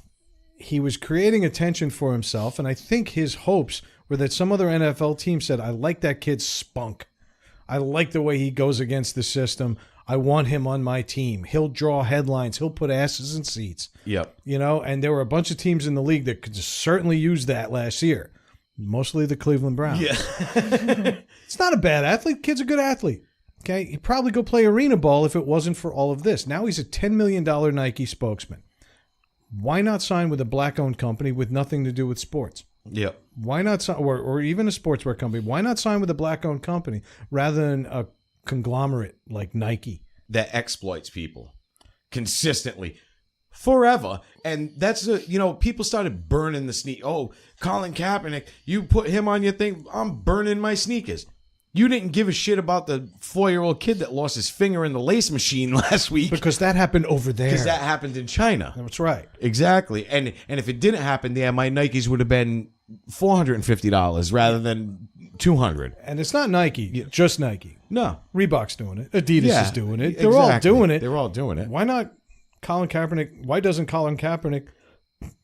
He was creating attention for himself, and I think his hopes were that some other NFL team said, I like that kid's spunk. I like the way he goes against the system. I want him on my team. He'll draw headlines. He'll put asses in seats. Yep. And there were a bunch of teams in the league that could certainly use that last year. Mostly the Cleveland Browns. Yeah. It's not a bad athlete. Kid's a good athlete. Okay, he'd probably go play arena ball if it wasn't for all of this. Now he's a $10 million Nike spokesman. Why not sign with a black-owned company with nothing to do with sports? Yep. Why not sign, or even a sportswear company? Why not sign with a black-owned company rather than a conglomerate like Nike? That exploits people consistently forever. And that's, people started burning the sneak. Oh, Colin Kaepernick, you put him on your thing. I'm burning my sneakers. You didn't give a shit about the 4-year-old kid that lost his finger in the lace machine last week. Because that happened over there. Because that happened in China. That's right. Exactly. And if it didn't happen there, my Nikes would have been $450 rather than $200. And it's not Nike, just Nike. No. Reebok's doing it. Adidas is doing it. They're exactly. all doing it. They're all doing it. Why not Colin Kaepernick? Why doesn't Colin Kaepernick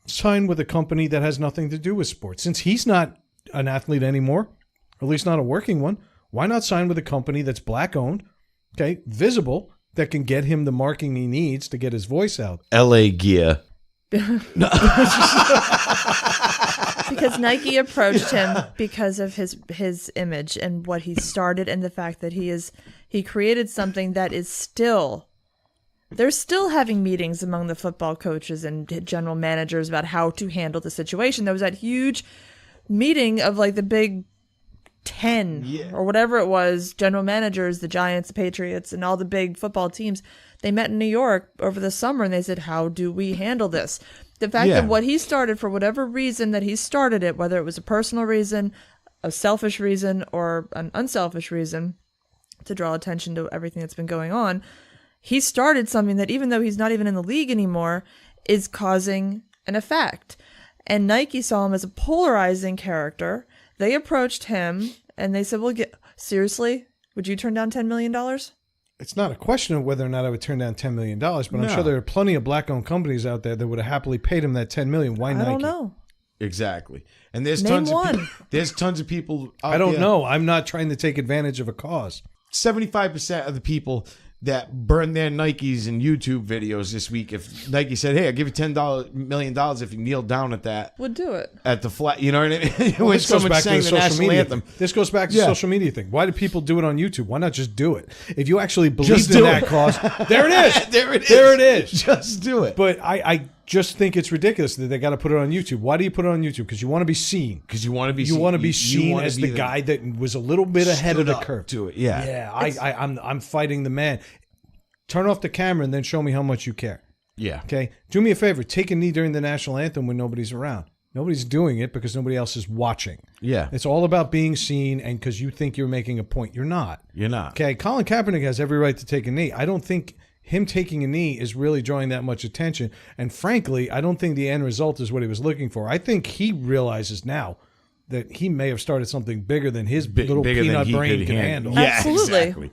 sign with a company that has nothing to do with sports? Since he's not an athlete anymore, or at least not a working one, why not sign with a company that's black-owned, okay, visible, that can get him the marking he needs to get his voice out? LA Gear. Because Nike approached him because of his image and what he started, and the fact that he created something that is still, they're still having meetings among the football coaches and general managers about how to handle the situation. There was that huge meeting of like the big 10 or whatever it was, general managers, the Giants, the Patriots, and all the big football teams. They met in New York over the summer and they said, how do we handle this? The fact that what he started, for whatever reason that he started it, whether it was a personal reason, a selfish reason or an unselfish reason to draw attention to everything that's been going on. He started something that, even though he's not even in the league anymore, is causing an effect. And Nike saw him as a polarizing character. They approached him and they said, well, seriously, would you turn down $10 million? It's not a question of whether or not I would turn down $10 million, but I'm sure there are plenty of black-owned companies out there that would have happily paid him that $10 million. Why Nike? I don't know. Exactly. And there's Name tons one. of there's tons of people out I don't there. know. I'm not trying to take advantage of a cause. 75% of the people that burn their Nikes in YouTube videos this week, if Nike said, hey, I'll give you $10 million if you kneel down at that. Would do it. At the flat, you know what I mean? Well, When this goes someone back to sang the the social national media anthem. thing. This goes back to the social media thing. Why do people do it on YouTube? Why not just do it? If you actually believed in do that it. cause, there it is. There it is. There it is. Just do it. But I just think it's ridiculous that they got to put it on YouTube. Why do you put it on YouTube? Because you want to be seen. Because you want to be You want to be seen as the guy that was a little bit ahead of the curve. to it. Yeah. Yeah, I'm fighting the man. Turn off the camera and then show me how much you care. Yeah. Okay? Do me a favor. Take a knee during the national anthem when nobody's around. Nobody's doing it because nobody else is watching. Yeah. It's all about being seen and because you think you're making a point. You're not. You're not. Okay? Colin Kaepernick has every right to take a knee. I don't think him taking a knee is really drawing that much attention. And frankly, I don't think the end result is what he was looking for. I think he realizes now that he may have started something bigger than his little bigger than peanut he brain could can handle. handle. Yeah, Absolutely. exactly.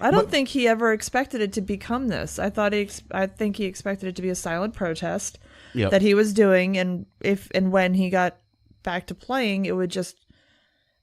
I don't think he ever expected it to become this. I think he expected it to be a silent protest that he was doing, and if and when he got back to playing, it would just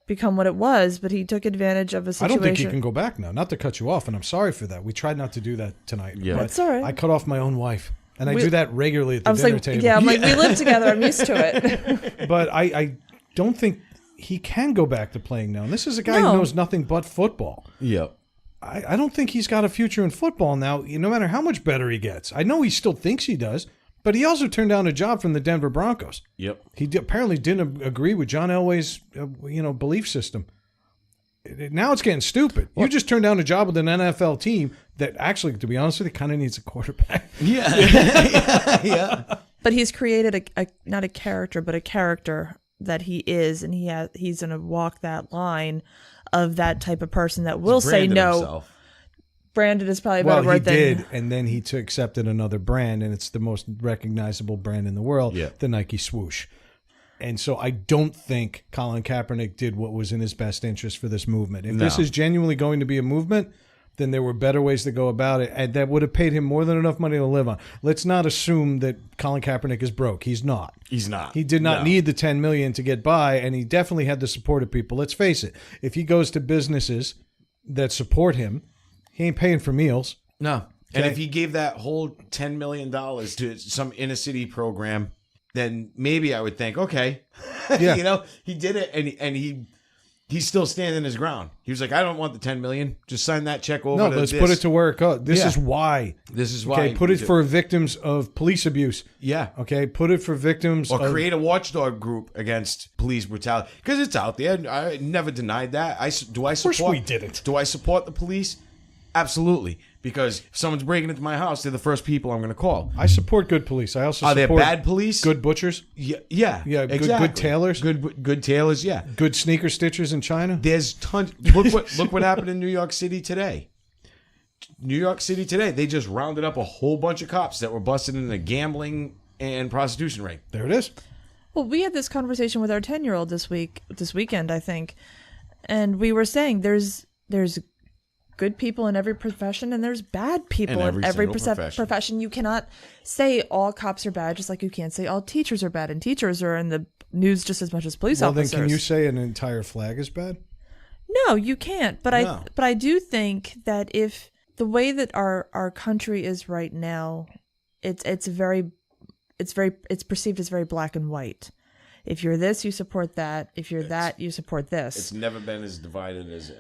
become what it was. But he took advantage of a situation. I don't think he can go back now. Not to cut you off, and I'm sorry for that. We tried not to do that tonight. Yeah. But That's all right. I cut off my own wife, and I do that regularly at the I was dinner like, table. yeah, I'm like, we live together. I'm used to it. But I don't think he can go back to playing now. And this is a guy who No. knows nothing but football. Yep. I don't think he's got a future in football now, no matter how much better he gets. I know he still thinks he does, but he also turned down a job from the Denver Broncos. Yep. He apparently didn't agree with John Elway's belief system. Now it's getting stupid. You just turned down a job with an NFL team that actually, to be honest with you, kind of needs a quarterback. Yeah. Yeah. But he's created a not a character, but a character that he is, and he's going to walk that line of that type of person that will say Branded no. himself. Branded is probably a better Well, he word than did, and then he accepted another brand, and it's the most recognizable brand in the world, the Nike swoosh. And so I don't think Colin Kaepernick did what was in his best interest for this movement. If this is genuinely going to be a movement, then there were better ways to go about it, and that would have paid him more than enough money to live on. Let's not assume that Colin Kaepernick is broke. He's not. He's not. He did not need the $10 million to get by, and he definitely had the support of people. Let's face it. If he goes to businesses that support him, he ain't paying for meals. No. And if he gave that whole $10 million to some inner city program, then maybe I would think, okay, Yeah. he did it, and he's still standing his ground. He was like, I don't want the $10 million. Just sign that check over. No, to let's this. put it to work. This is why. This is why. Okay, put it for victims of police abuse. Yeah. Okay, put it for victims Or of... create a watchdog group against police brutality, because it's out there. I never denied that. Do I support? Of course we didn't. Do I support the police? Absolutely. Because if someone's breaking into my house, they're the first people I'm going to call. I support good police. I also Are there support bad police? good butchers, Yeah. exactly. Good tailors, good tailors. Yeah. good sneaker stitchers in China. There's tons. Look what happened in New York City today. New York City today, they just rounded up a whole bunch of cops that were busted in a gambling and prostitution ring. There it is. Well, we had this conversation with our 10-year-old this weekend, I think, and we were saying there's good people in every profession and there's bad people in every profession. You cannot say all cops are bad, just like you can't say all teachers are bad, and teachers are in the news just as much as police officers. Well, then can you say an entire flag is bad? No, you can't. But I do think that if the way that our country is right now, it's perceived as very black and white. If you're this, you support that. If you're that, you support this. It's never been as divided as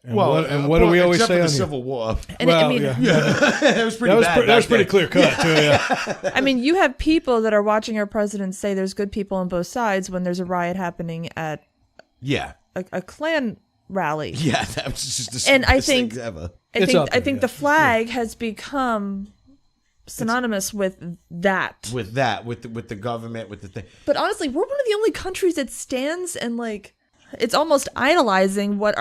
what do we always say on the here? Civil War? And It was pretty bad. That was pretty clear cut too. Yeah. I mean, you have people that are watching our president say there's good people on both sides when there's a riot happening at a Klan rally. Yeah, that was just the stupidest And I think things ever. I think the flag has become synonymous with that. With the government, with the thing. But honestly, we're one of the only countries that stands and like it's almost idolizing what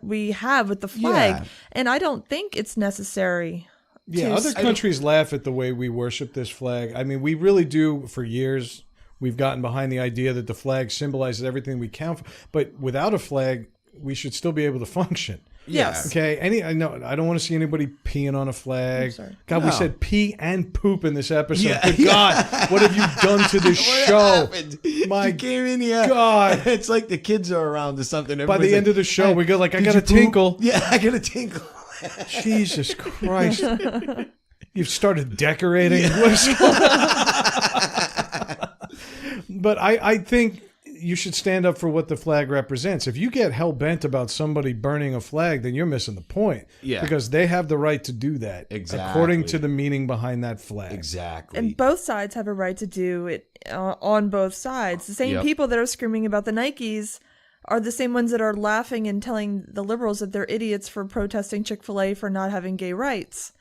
we have with the flag, and I don't think it's necessary. Yeah, other countries laugh at the way we worship this flag. I mean, we really do. For years, we've gotten behind the idea that the flag symbolizes everything we count for. But without a flag, we should still be able to function. Yes. Okay. I don't want to see anybody peeing on a flag. God, we said pee and poop in this episode. Yeah. Good God, what have you done to this show? Happened? My you came in here. God, it's like the kids are around or something. by the end of the show, we go like, I got a tinkle. Yeah, I got a tinkle. Jesus Christ. You've started decorating. But I think you should stand up for what the flag represents. If you get hell-bent about somebody burning a flag, then you're missing the point. Yeah. Because they have the right to do that. Exactly. According to the meaning behind that flag. Exactly. And both sides have a right to do it on both sides. The same people that are screaming about the Nikes are the same ones that are laughing and telling the liberals that they're idiots for protesting Chick-fil-A for not having gay rights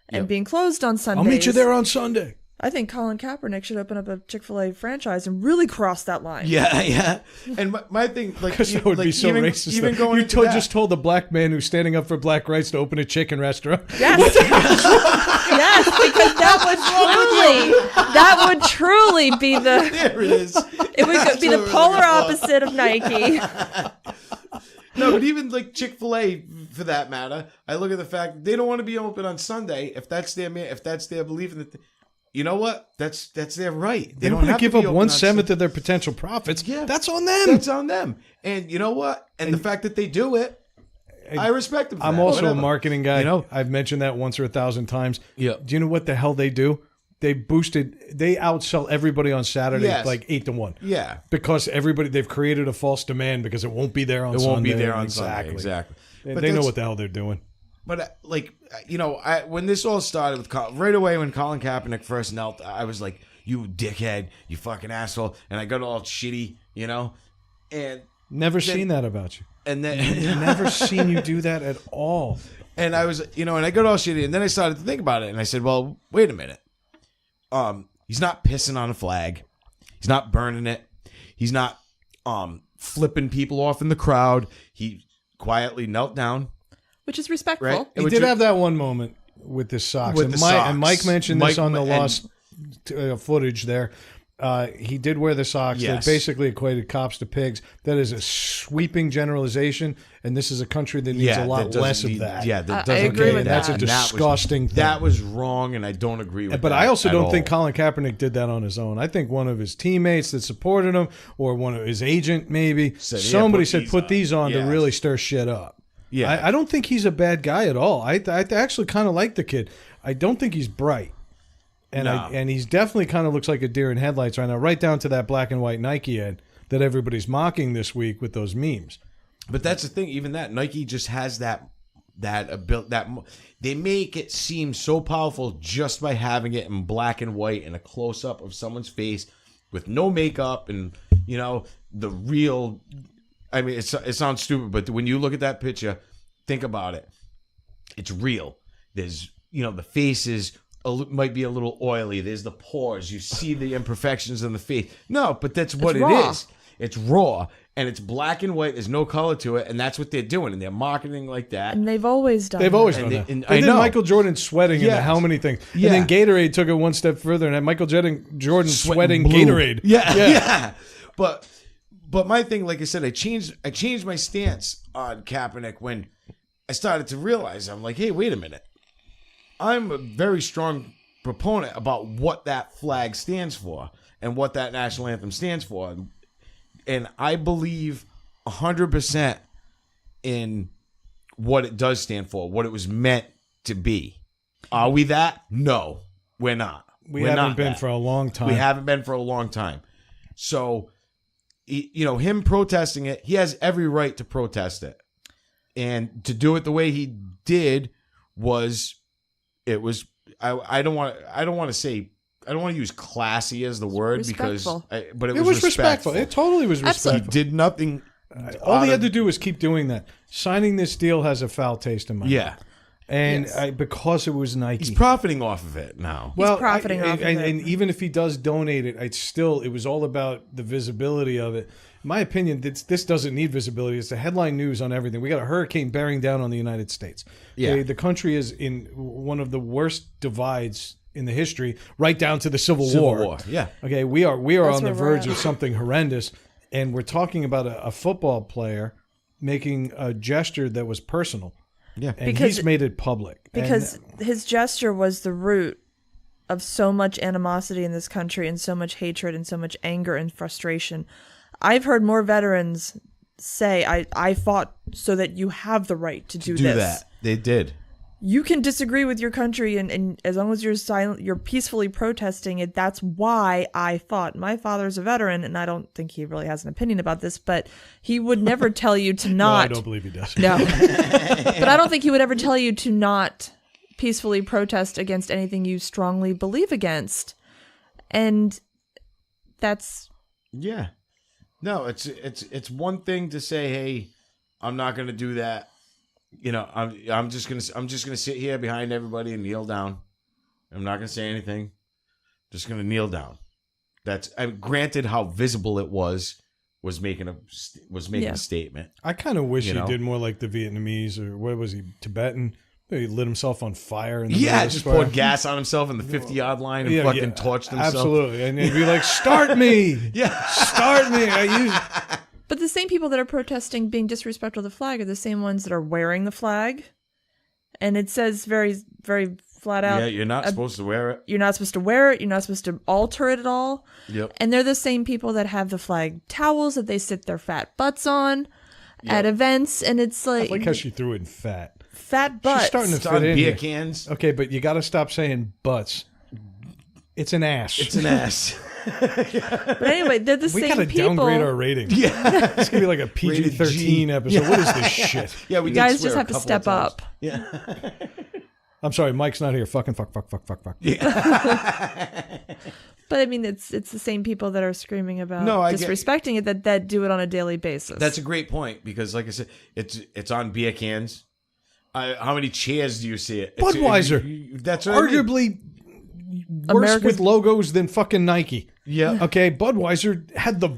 and being closed on Sundays. I'll meet you there on Sunday. I think Colin Kaepernick should open up a Chick-fil-A franchise and really cross that line. Yeah. And my thing, like, Because that would be so racist. Even going you just told the black man who's standing up for black rights to open a chicken restaurant. Yes. Yes, because that would truly be the. There it is. It would be the polar opposite of Nike. No, but even like Chick-fil-A, for that matter, I look at the fact that they don't want to be open on Sunday. If that's their belief in it, you know what? That's their right. They don't want to give up 1/7 of their potential profits. Yeah, that's on them. That's on them. And you know what? And the fact that they do it, I respect them for I'm that. also Whatever. a marketing guy. You know? I've mentioned that once or 1,000 times. Yeah. Do you know what the hell they do? They outsell everybody on Saturday like 8-1. Yeah. Because they've created a false demand because it won't be there on Sunday. It won't be there on Sunday. Exactly. And they know what the hell they're doing. But when this all started with right away when Colin Kaepernick first knelt, I was like, "You dickhead, you fucking asshole," and I got all shitty, and never seen that about you. And then never seen you do that at all. And I was, and I got all shitty, and then I started to think about it, and I said, "Well, wait a minute. He's not pissing on a flag. He's not burning it. He's not flipping people off in the crowd. He quietly knelt down." Which is respectful. Right? He did have that one moment with the socks. And Mike mentioned this on the lost footage there. He did wear the socks that basically equated cops to pigs. That is a sweeping generalization, and this is a country that needs a lot less of that. Yeah, that I doesn't agree with That's that. a disgusting thing. That was wrong, and I don't agree with that. But I also don't think all. Colin Kaepernick did that on his own. I think one of his teammates that supported him, or one of his agent maybe, somebody said, put these on to really stir shit up. Yeah, I don't think he's a bad guy at all. I actually kind of like the kid. I don't think he's bright. And he's definitely kind of looks like a deer in headlights right now, right down to that black and white Nike ad that everybody's mocking this week with those memes. But that's the thing. Even that Nike just has that ability. They make it seem so powerful just by having it in black and white and a close up of someone's face with no makeup and the real. I mean, it sounds stupid, but when you look at that picture, think about it. It's real. There's the faces. Might be a little oily. There's the pores. You see the imperfections in the face. No, but that's what it is. It's raw, and it's black and white. There's no color to it, and that's what they're doing, and they're marketing like that. And they've always done that. They did Michael Jordan sweating into how many things. Yeah. And then Gatorade took it one step further and had Michael Jordan sweating Gatorade. Yeah. But my thing, like I said, I changed my stance on Kaepernick when I started to realize, I'm like, hey, wait a minute. I'm a very strong proponent about what that flag stands for and what that national anthem stands for. And I believe 100% in what it does stand for, what it was meant to be. Are we that? No, we're not. We haven't been for a long time. We haven't been for a long time. So, him protesting it, he has every right to protest it. And to do it the way he did was... I don't want to use classy as the word because but it was respectful. It totally was respectful. He did nothing. All he had to do was keep doing that. Signing this deal has a foul taste in my mouth. And Yes. because it was Nike. He's profiting off of it now. He's profiting off of it. And even if he does donate it, it was all about the visibility of it. In my opinion, this doesn't need visibility. It's the headline news on everything. We got a hurricane bearing down on the United States. Yeah. Okay, the country is in one of the worst divides in the history, right down to the Civil War. Yeah. Okay, we are That's on the where we're verge at. of something horrendous, and we're talking about a football player making a gesture that was personal. Yeah. And Because- he's made it public. Because his gesture was the root of so much animosity in this country and so much hatred and so much anger and frustration. I've heard more veterans say, I fought so that you have the right to do this. that. They did. You can disagree with your country, and as long as you're silent, you're peacefully protesting it. That's why I fought. My father's a veteran, and I don't think he really has an opinion about this, but he would never tell you to No, not. I don't believe he does. No. But I don't think he would ever tell you to not peacefully protest against anything you strongly believe against. And that's Yeah. No, it's one thing to say, hey, I'm not going to do that. You know, I'm just gonna sit here behind everybody and kneel down. I'm not gonna say anything. Just gonna kneel down. Granted how visible it was making a statement. I kind of wish You he know? did more like the Vietnamese, or what was he, Tibetan? He lit himself on fire. In the Yeah, middle of just the square. poured gas on himself in the 50-yard line and fucking torched himself. Absolutely. And he'd be like, start me. Yeah. Start me. But the same people that are protesting being disrespectful to the flag are the same ones that are wearing the flag. And it says very, very flat out. Yeah, you're not supposed to wear it. You're not supposed to wear it. You're not supposed to alter it at all. Yep. And they're the same people that have the flag towels that they sit their fat butts on at events. And it's I like how she threw in fat. fat butts. She's starting to It's fit on in beer here. cans. Okay, but you got to stop saying butts. It's an ass. It's an ass. But anyway, they're the We same got to people. downgrade our rating. Yeah. It's going to be like a PG-13 episode. What is this shit? Yeah, we You did guys swear just a have to couple step of times. up. Yeah. I'm sorry, Mike's not here. Fuck. But I mean, it's the same people that are screaming about No, I get- disrespecting it that do it on a daily basis. That's a great point because, like I said, it's on beer cans. How many chairs do you see it? Budweiser. That's what I mean. Arguably worse America's- with logos than fucking Nike. Yeah. Okay, Budweiser had the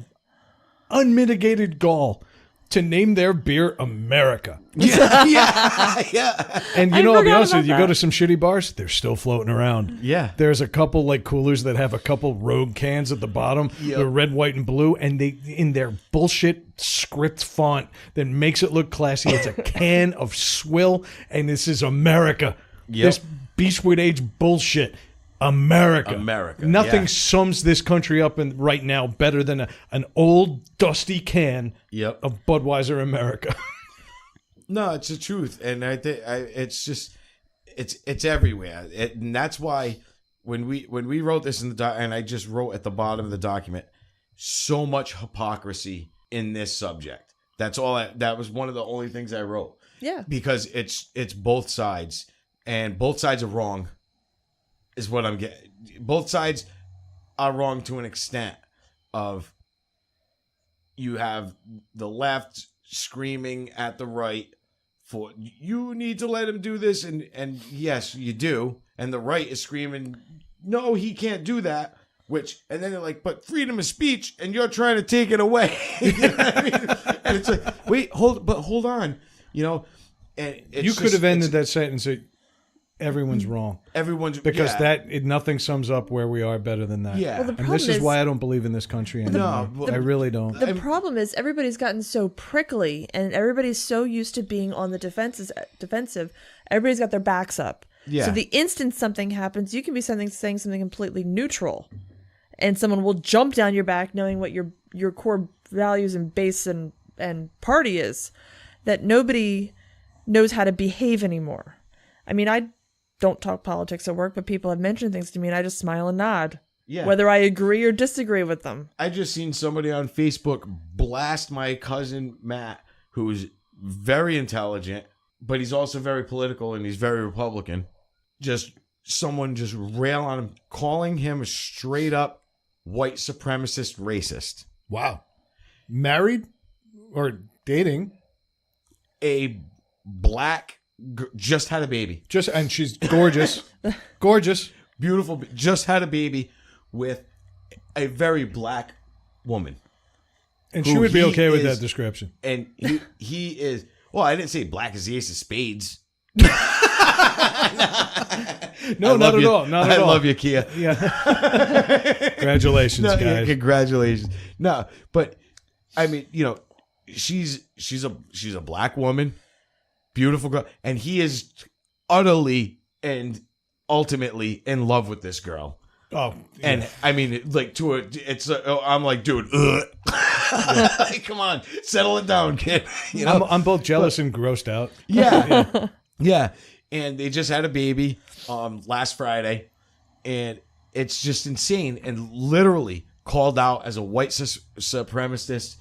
unmitigated gall to name their beer America. Yeah. And I you know, I'll be forgot honest with you, about you go that. to some shitty bars, they're still floating around. Yeah. There's a couple like coolers that have a couple Rogue cans at the bottom, Yep. the red, white, and blue, and they in their bullshit script font that makes it look classy. It's a can of swill, and this is America. Yep. This Beastwood Age bullshit. America. Nothing yeah. sums this country up right now better than an old dusty can Yep. of Budweiser America. No, it's the truth, and I think it's just it's everywhere, and that's why when we wrote this in the and I just wrote at the bottom of the document, so much hypocrisy in this subject. That's all. That was one of the only things I wrote. Yeah. Because it's both sides, and both sides are wrong. Is what I'm getting. Both sides are wrong to an extent. Of you have the left screaming at the right for you need to let him do this, and yes, you do, and the right is screaming, no, he can't do that. And then they're like, but freedom of speech, and you're trying to take it away. You know what I mean? And it's like, wait, hold on, you know. And You could have ended that sentence at everyone's wrong. Everyone's Because yeah. nothing sums up where we are better than that. Yeah. Well, the and this problem is is- why I don't believe in this country anymore. No, I really don't. The problem is everybody's gotten so prickly and everybody's so used to being on the defensive. Everybody's got their backs up. Yeah. So the instant something happens, you can be saying something completely neutral, and someone will jump down your back knowing what your core values and base and party is, that nobody knows how to behave anymore. I mean, I don't talk politics at work, but people have mentioned things to me and I just smile and nod. Yeah. Whether I agree or disagree with them. I just seen somebody on Facebook blast my cousin Matt, who's very intelligent, but he's also very political and he's very Republican. Someone just rail on him, calling him a straight up white supremacist racist. Wow. Married or dating? A black just had a baby. And she's gorgeous. Gorgeous. Beautiful. Just had a baby with a very black woman. And she would be okay with that description. And he is, well, I didn't say black as the ace of spades. No, not at all. Not at all. I love you, Kia. Yeah. Congratulations, guys. Congratulations. No, but I mean, she's a black woman, beautiful girl, and he is utterly and ultimately in love with this girl. Oh, yeah. And I mean, like I'm like, dude, come on, settle it down, kid. I'm both jealous and grossed out. Yeah. And they just had a baby last Friday, and it's just insane. And literally called out as a white supremacist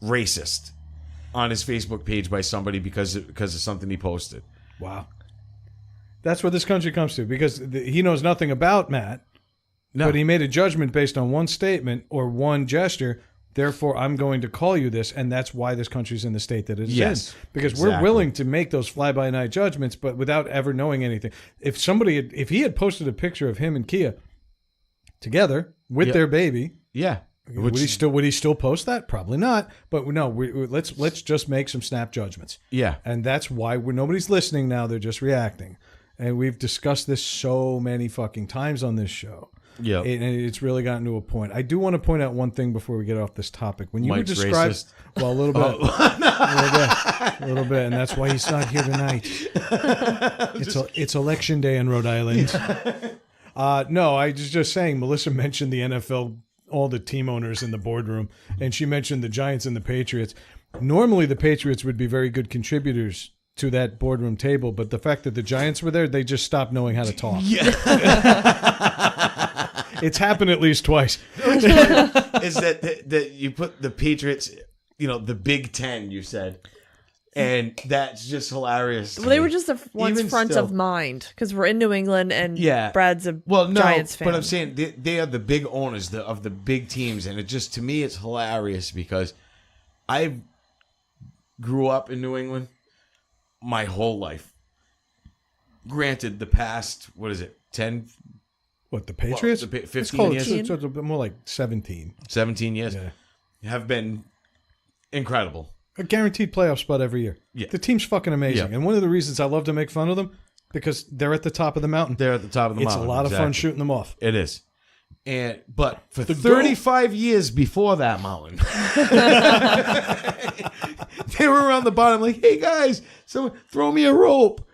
racist on his Facebook page by somebody because of something he posted. Wow. That's where this country comes to, because he knows nothing about Matt, but he made a judgment based on one statement or one gesture. Therefore, I'm going to call you this, and that's why this country's in the state that it is in. Because we're willing to make those fly-by-night judgments, but without ever knowing anything. If he had posted a picture of him and Kia together with their baby, would he still post that? Probably not. But no, let's just make some snap judgments. Yeah, and that's why nobody's listening now; they're just reacting. And we've discussed this so many fucking times on this show. Yeah, and it's really gotten to a point. I do want to point out one thing before we get off this topic. When you describe, well, a little bit, a little bit, and that's why he's not here tonight. It's election day in Rhode Island. No, I was just saying. Melissa mentioned the NFL, all the team owners in the boardroom, and she mentioned the Giants and the Patriots. Normally, the Patriots would be very good contributors to that boardroom table, but the fact that the Giants were there, they just stopped knowing how to talk. It's happened at least twice. Is that you put the Patriots, the Big Ten, you said, and that's just hilarious. Well, they were just once front of mind because we're in New England and Brad's a Giants fan. But I'm saying they are the big owners of the big teams, and it just, to me, it's hilarious because I grew up in New England my whole life. Granted, the past, 10? What, the Patriots? 15 years? It's a bit more like 17. 17 years? Yeah. Have been incredible. A guaranteed playoff spot every year. Yeah. The team's fucking amazing. Yeah. And one of the reasons I love to make fun of them, because they're at the top of the mountain. They're at the top of the mountain. It's a lot of fun shooting them off. It is. But for 35 years before that mountain, they were around the bottom like, hey, guys, someone throw me a rope.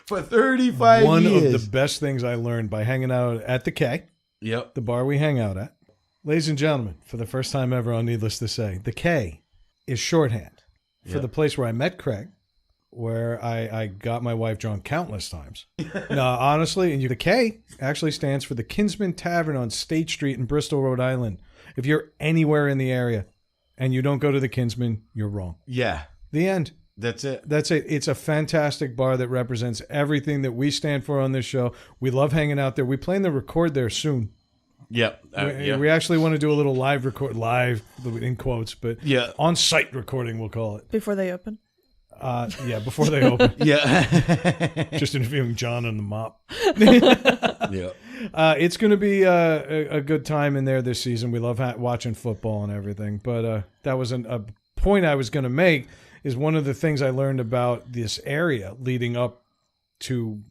For 35 years. One of the best things I learned by hanging out at the K, the bar we hang out at. Ladies and gentlemen, for the first time ever on Needless to Say, the K is shorthand for the place where I met Craig, where I got my wife drunk countless times. No, honestly, and the K actually stands for the Kinsman Tavern on State Street in Bristol, Rhode Island. If you're anywhere in the area and you don't go to the Kinsman, you're wrong. Yeah. The end. That's it. It's a fantastic bar that represents everything that we stand for on this show. We love hanging out there. We plan to record there soon. Yep. We actually want to do a little live in quotes, but on-site recording, we'll call it. Before they open? Before they open. Just interviewing John on the mop. It's going to be a good time in there this season. We love watching football and everything, but that was a point I was going to make. Is one of the things I learned about this area leading up to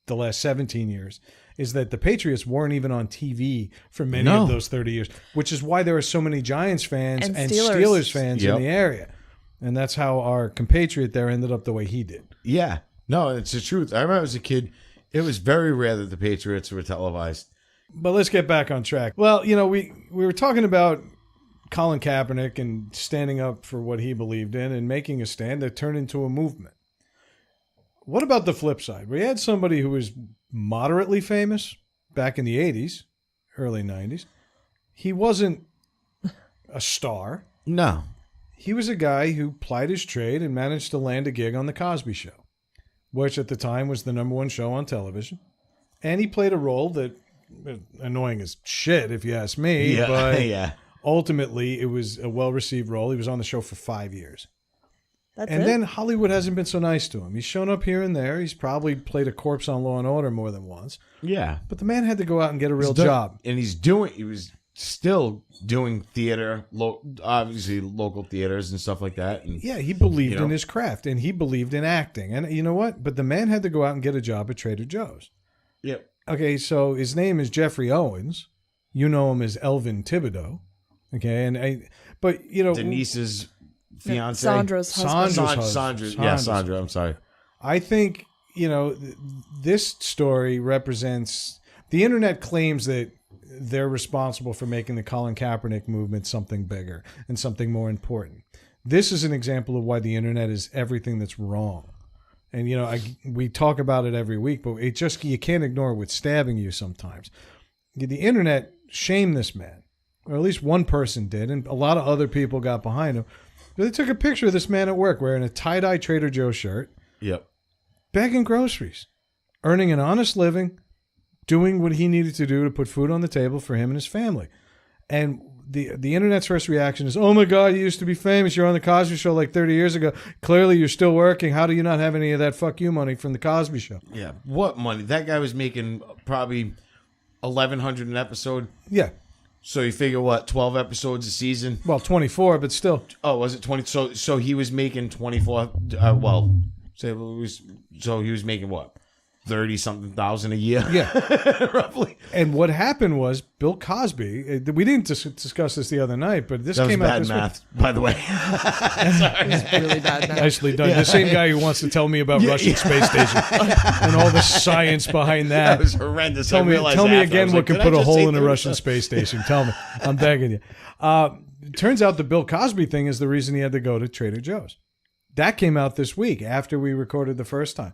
the last 17 years is that the Patriots weren't even on TV for many of those 30 years, which is why there are so many Giants fans and Steelers fans in the area. And that's how our compatriot there ended up the way he did. Yeah. No, it's the truth. I remember as a kid, it was very rare that the Patriots were televised. But let's get back on track. Well, we were talking about Colin Kaepernick and standing up for what he believed in and making a stand that turned into a movement. What about the flip side? We had somebody who was moderately famous back in the 80s, early 90s. He wasn't a star. No. He was a guy who plied his trade and managed to land a gig on The Cosby Show, which at the time was the #1 show on television. And he played a role that, annoying as shit if you ask me, but ultimately, it was a well-received role. He was on the show for 5 years. That's And it? then Hollywood hasn't been so nice to him. He's shown up here and there. He's probably played a corpse on Law and Order more than once. Yeah. But the man had to go out and get a real He's done- job. And he was still doing theater, obviously local theaters and stuff like that. And, Yeah, he believed You know? in his craft and he believed in acting. And you know what? But the man had to go out and get a job at Trader Joe's. yeah. Okay, so his name is Geoffrey Owens. You know him as Elvin Thibodeau. Okay, but you know Denise's fiance. Sandra's husband. Sandra. I'm sorry. I think, you know, this story represents the internet claims that they're responsible for making the Colin Kaepernick movement something bigger and something more important. This is an example of why the internet is everything that's wrong. And, you know, we talk about it every week, but you can't ignore what's stabbing you sometimes. The internet shamed this man, or at least one person did, and a lot of other people got behind him. They took a picture of this man at work wearing a tie-dye Trader Joe's shirt, Yep. begging groceries, earning an honest living, doing what he needed to do to put food on the table for him and his family. And the internet's first reaction is, oh my God, you used to be famous. You're on the Cosby Show like 30 years ago. Clearly you're still working. How do you not have any of that fuck you money from the Cosby Show? Yeah. What money? That guy was making probably $1,100 an episode. Yeah. So you figure what, 12 episodes a season? Well, 24, but still. Oh, was it 20? So he was making 24. So he was making what, 30-something thousand a year? Yeah. Roughly. And what happened was Bill Cosby, we didn't discuss this the other night, but this That was came out bad this math, by the way. Really bad week. now. Nicely done. The same guy who wants to tell me about Russian space station and all the science behind That that. was horrendous. Tell I me realized again after. I was what like, can did put I a just hole say in a 30? Russian space station. Tell me. I'm begging you. It turns out the Bill Cosby thing is the reason he had to go to Trader Joe's. That came out this week after we recorded the first time.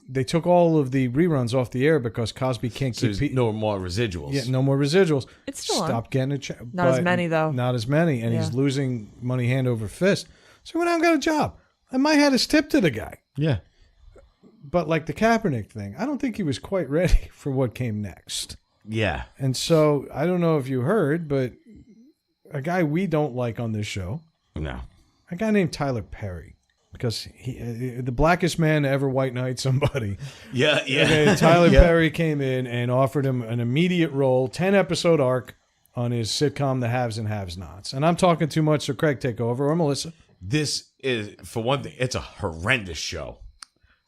They took all of the reruns off the air because Cosby can't So keep there's no more residuals. Yeah, no more residuals. It's still on. Stop getting a check. Not as many, though. Not as many, and he's Yeah. losing money hand over fist. So he went out and got a job. I might have his tip to the guy. Yeah. But like the Kaepernick thing, I don't think he was quite ready for what came next. Yeah. And so I don't know if you heard, but a guy we don't like on this show, No. a guy named Tyler Perry, because he, the blackest man to ever white knight somebody. Yeah. Yeah. Okay, Tyler Yeah. Perry came in and offered him an immediate role, 10-episode arc on his sitcom The Haves and Haves Nots. And I'm talking too much, so Craig, take over, or Melissa. This is, for one thing, it's a horrendous show.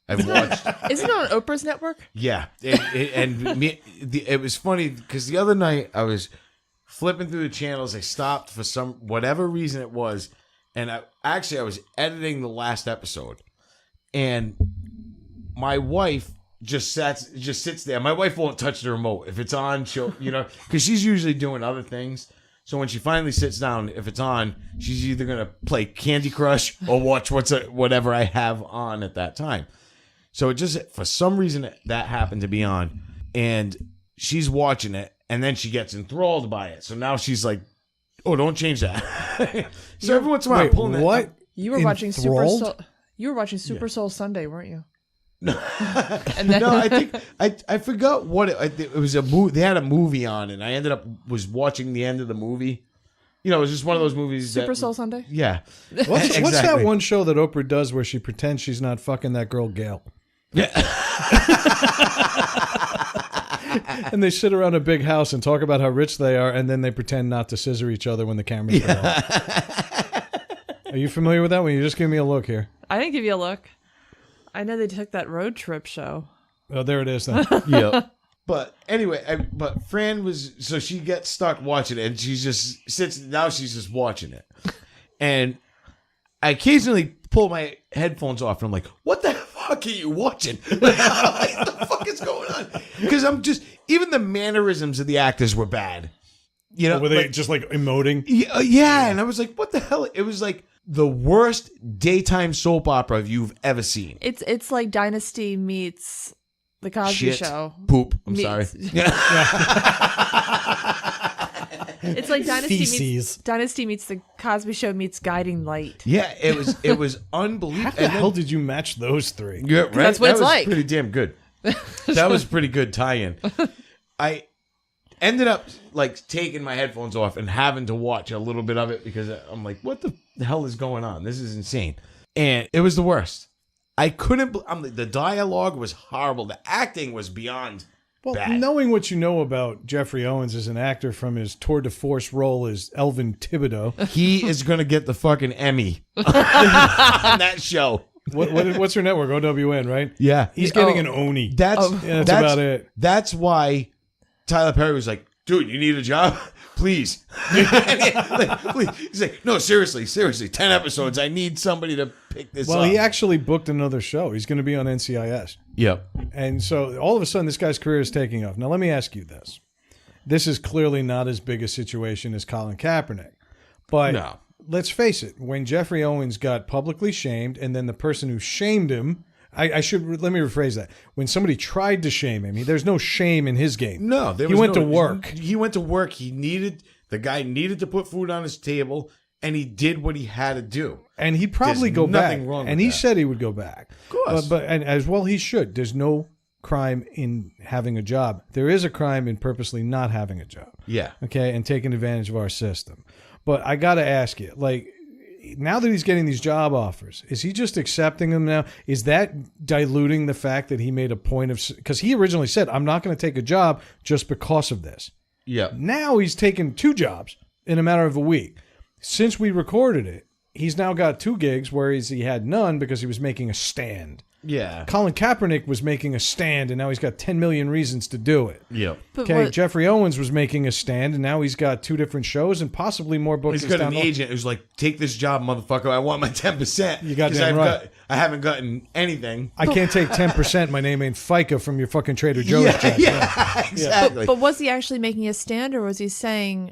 I've watched. Isn't it on Oprah's network? Yeah, it was funny because the other night I was flipping through the channels. I stopped for whatever reason it was, and I was editing the last episode, and my wife just sits there. My wife won't touch the remote if it's on. She'll because she's usually doing other things. So when she finally sits down, if it's on, she's either gonna play Candy Crush or watch whatever I have on at that time. So it just, for some reason, that happened to be on, and she's watching it, and then she gets enthralled by it. So now she's like, "Oh, don't change that." So every once in a while, I'm Wait, pulling what? You were watching Super Enthralled? Soul. You were watching Super Soul Sunday, weren't you? And then, no, I think I forgot what it was. They had a movie on, and I ended up was watching the end of the movie. It was just one of those movies. Super Soul Sunday? Yeah. What's that Exactly. one show that Oprah does where she pretends she's not fucking that girl Gail? Yeah. And they sit around a big house and talk about how rich they are, and then they pretend not to scissor each other when the cameras go off. Are you familiar with that one? You just give me a look here. I didn't give you a look. I know they took that road trip show. Oh, there it is then. Yeah. But anyway, but Fran so she gets stuck watching it, and she just sits. Now she's just watching it, and I occasionally pull my headphones off, and I'm like, "What the fuck are you watching? Like, what the fuck is going on?" Because I'm just, even the mannerisms of the actors were bad. Were they just like emoting? Yeah, and I was like, "What the hell?" It was like the worst daytime soap opera you've ever seen. It's like Dynasty meets The Cosby Shit. Show. Poop. I'm Meets- sorry. It's like Feces. Dynasty meets The Cosby Show meets Guiding Light. Yeah, it was unbelievable. How the hell did you match those three? Yeah, right? That's what That it's was like. Pretty damn good. That was pretty good tie-in. I ended up like taking my headphones off and having to watch a little bit of it because I'm like, what the hell is going on? This is insane. And it was the worst. I couldn't. The dialogue was horrible. The acting was beyond bad. Knowing what you know about Geoffrey Owens as an actor from his tour de force role as Elvin Thibodeau, He is going to get the fucking Emmy on that show. what's her network? OWN, right? Yeah. He's getting an Oni. That's about it. That's why Tyler Perry was like, dude, you need a job? Please. Please. He's like, no, seriously, 10 episodes. I need somebody to pick this up. Well, he actually booked another show. He's going to be on NCIS. Yep. And so all of a sudden, this guy's career is taking off. Now, let me ask you this. This is clearly not as big a situation as Colin Kaepernick. But No. let's face it. When Geoffrey Owens got publicly shamed, and then the person who shamed him, let me rephrase that. When somebody tried to shame him, there's no shame in his game. No, he went to work. He went to work. The guy needed to put food on his table, and he did what he had to do. And he'd probably There's go back. nothing wrong with and he that. said he would go back. Of course. But and as well he should. There's no crime in having a job. There is a crime in purposely not having a job. Yeah. Okay, and taking advantage of our system. But I got to ask you, like, now that he's getting these job offers, is he just accepting them now? Is that diluting the fact that he made a point of, because he originally said, I'm not going to take a job just because of this. Yeah. Now he's taken 2 jobs in a matter of a week. Since we recorded it, he's now got 2 gigs, whereas he had none because he was making a stand. Yeah. Colin Kaepernick was making a stand, and now he's got 10 million reasons to do it. Yep. Okay, Geoffrey Owens was making a stand, and now he's got 2 different shows and possibly more bookings. He's got down an agent who's like, take this job, motherfucker. I want my 10%. You goddamn right. I haven't gotten anything. I can't take 10%. My name ain't FICA from your fucking Trader Joe's check. Yeah, exactly. But was he actually making a stand, or was he saying,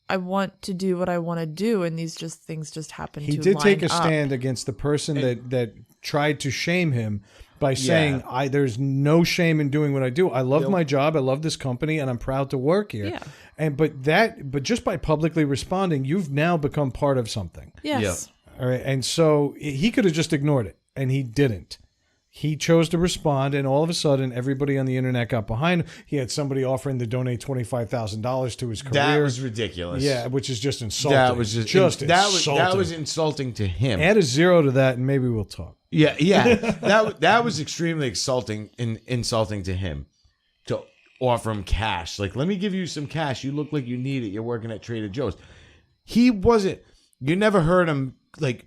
I want to do what I want to do, and things just happen to He did take a line up? stand against the person that tried to shame him by saying, there's no shame in doing what I do. I love my job. I love this company, and I'm proud to work here. Yeah. But just by publicly responding, you've now become part of something. Yes. All right. And so he could have just ignored it, and he didn't. He chose to respond, and all of a sudden, everybody on the internet got behind him. He had somebody offering to donate $25,000 to his career. That was ridiculous. Yeah, which is just insulting. That was insulting. That was insulting to him. Add a 0 to that, and maybe we'll talk. Yeah. that was extremely insulting to him to offer him cash. Like, let me give you some cash. You look like you need it. You're working at Trader Joe's. He wasn't. You never heard him like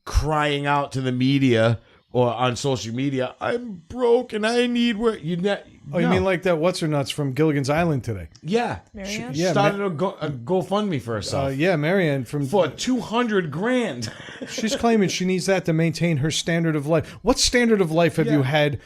crying out to the media or on social media, I'm broke and I need work. You mean like that what's-her-nuts from Gilligan's Island today? Yeah. Marianne? She started a GoFundMe for herself. Yeah, Marianne for $200,000. She's claiming she needs that to maintain her standard of life. What standard of life have you had?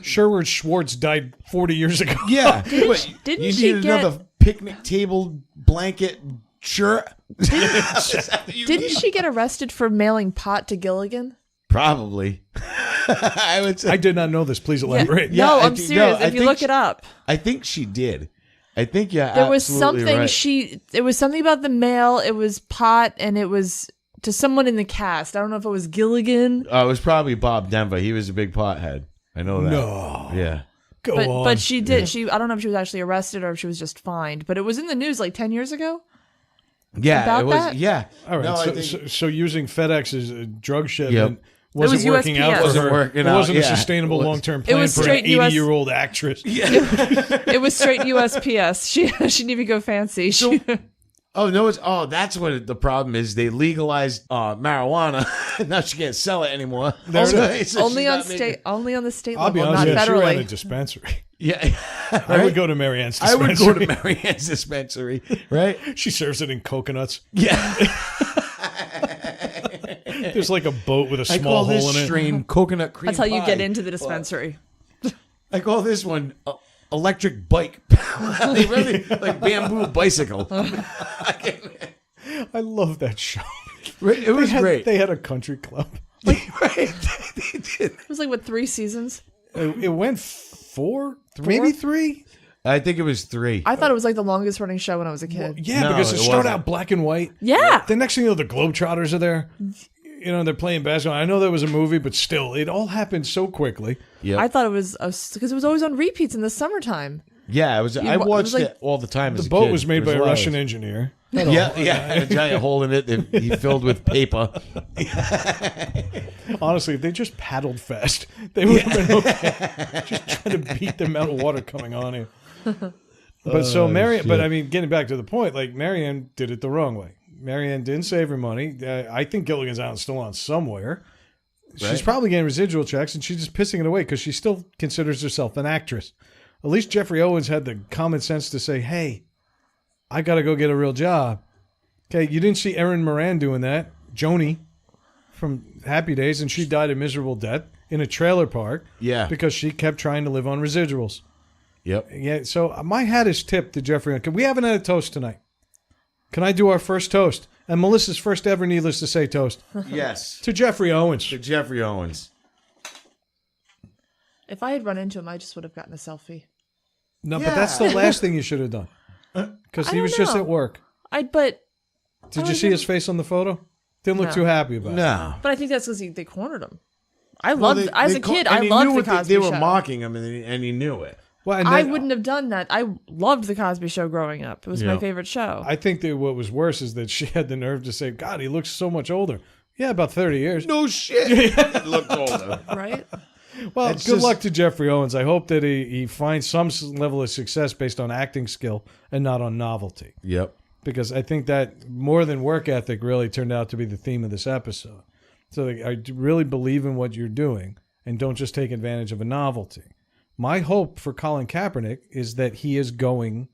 Sherwood Schwartz died 40 years ago. Yeah. Didn't you she need get another picnic table blanket shirt? Didn't she get arrested for mailing pot to Gilligan? Probably. I would say. I did not know this. Please elaborate. Yeah, no, I I'm think- serious. no, I If you think look it up. I think she did. I think There was absolutely something right. it was something about the mail, it was pot, and it was to someone in the cast. I don't know if it was Gilligan. It was probably Bob Denver. He was a big pothead. I know that. No. Yeah. Go on. But she did. I don't know if she was actually arrested or if she was just fined. But it was in the news like 10 years ago. Yeah. About it was. that? Yeah. All right. No, I so, think- so using FedEx as a drug shipment Yep. wasn't It was working USPS. out for Wasn't her. working It out, wasn't a yeah. sustainable It was- long-term It plan was for an straight US 80-year-old actress. It was straight USPS. She didn't even go fancy. that's what the problem is. They legalized marijuana. Now she can't sell it anymore. There it is. So only she's on not state, making- only on the state I'll be level, honest not with you, she ran a federally. dispensary. Yeah. I would go to Marianne's I dispensary. would go to Marianne's dispensary. Right. She serves it in coconuts. Yeah. There's like a boat with a I small call this hole in it. strain coconut cream That's how you pie. get into the dispensary. I call this one electric bike. Really, like bamboo bicycle. I love that show. It was great. They had a country club. Right. They did. It was like 3 seasons? It went 4, maybe 3. I think it was 3. I thought it was like the longest running show when I was a kid. Yeah, No, because it it started wasn't. out black and white. Yeah. The next thing you know, the Globetrotters are there. You know, they're playing basketball. I know that was a movie, but still, it all happened so quickly. Yeah. I thought it was because it was always on repeats in the summertime. Yeah, it was. I it was watched like- it all the time. The as a boat kid. was made It by a hilarious. Russian engineer. Yeah, a giant hole in it that he filled with paper. Honestly, if they just paddled fast, they would have been okay. Just trying to beat the amount of water coming on here. But so Marianne, but I mean, getting back to the point, like Marianne did it the wrong way. Marianne didn't save her money. I think Gilligan's Island's still on somewhere. She's Right. probably getting residual checks, and she's just pissing it away because she still considers herself an actress. At least Geoffrey Owens had the common sense to say, hey, I got to go get a real job. Okay, you didn't see Erin Moran doing that. Joni from Happy Days, and she died a miserable death in a trailer park. Yeah. Because she kept trying to live on residuals. Yep. Yeah, so my hat is tipped to Geoffrey. We haven't had a toast tonight. Can I do our first toast? And Melissa's first ever, needless to say, toast. Yes. To Geoffrey Owens. To Geoffrey Owens. If I had run into him, I just would have gotten a selfie. No, Yeah. but that's the last thing you should have done. Because I he don't was just know. at work. But Did you see his face on the photo? Didn't look No. too happy about it. No. I think that's because they cornered him. I Well, loved they- as they a kid. and I he loved knew the what Cosby they were Show. mocking him, and he knew it. Well, and I then, wouldn't have done that. I loved the Cosby Show growing up. It was my Yeah. favorite show. I think that what was worse is that she had the nerve to say, God, he looks so much older. Yeah, about 30 years. No shit. He looked older. Right? Well, It's good just- luck to Geoffrey Owens. I hope that he finds some level of success based on acting skill and not on novelty. Yep. Because I think that more than work ethic really turned out to be the theme of this episode. So I really believe in what you're doing and don't just take advantage of a novelty. My hope for Colin Kaepernick is that he is going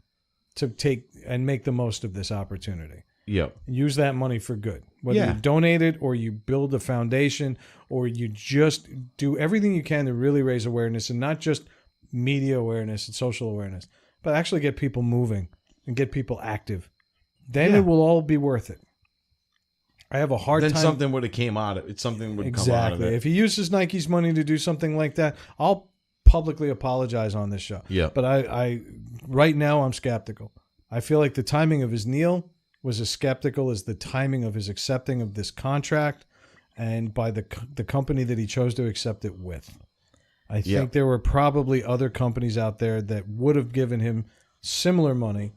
to take and make the most of this opportunity. Yep. Use that money for good. Whether Yeah. you donate it or you build a foundation or you just do everything you can to really raise awareness, and not just media awareness and social awareness, but actually get people moving and get people active. Then Yeah. it will all be worth it. I have a hard Then time. something would have came out of it. Something would come out of Exactly. it. If he uses Nike's money to do something like that, I'll publicly apologize on this show. Yeah. But I right now I'm skeptical. I feel like the timing of his kneel was as skeptical as the timing of his accepting of this contract, and by the company that he chose to accept it with. I think there were probably other companies out there that would have given him similar money,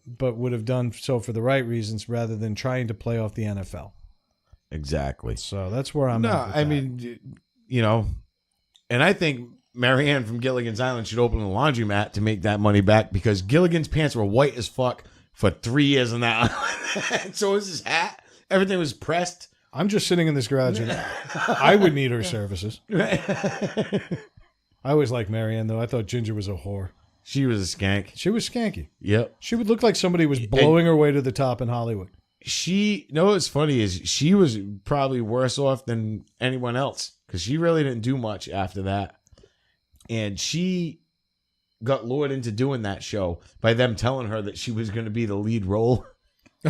but would have done so for the right reasons rather than trying to play off the NFL. Exactly. So that's where I'm No, at with I that. mean, you know, and I think Marianne from Gilligan's Island should open a laundromat to make that money back, because Gilligan's pants were white as fuck for 3 years on that island. So was his hat. Everything was pressed. I'm just sitting in this garage and I would need her services. I always liked Marianne, though. I thought Ginger was a whore. She was a skank. She was skanky. Yep. She would look like somebody was blowing her way to the top in Hollywood. She, no, what's funny is she was probably worse off than anyone else, because she really didn't do much after that. And she got lured into doing that show by them telling her that she was going to be the lead role.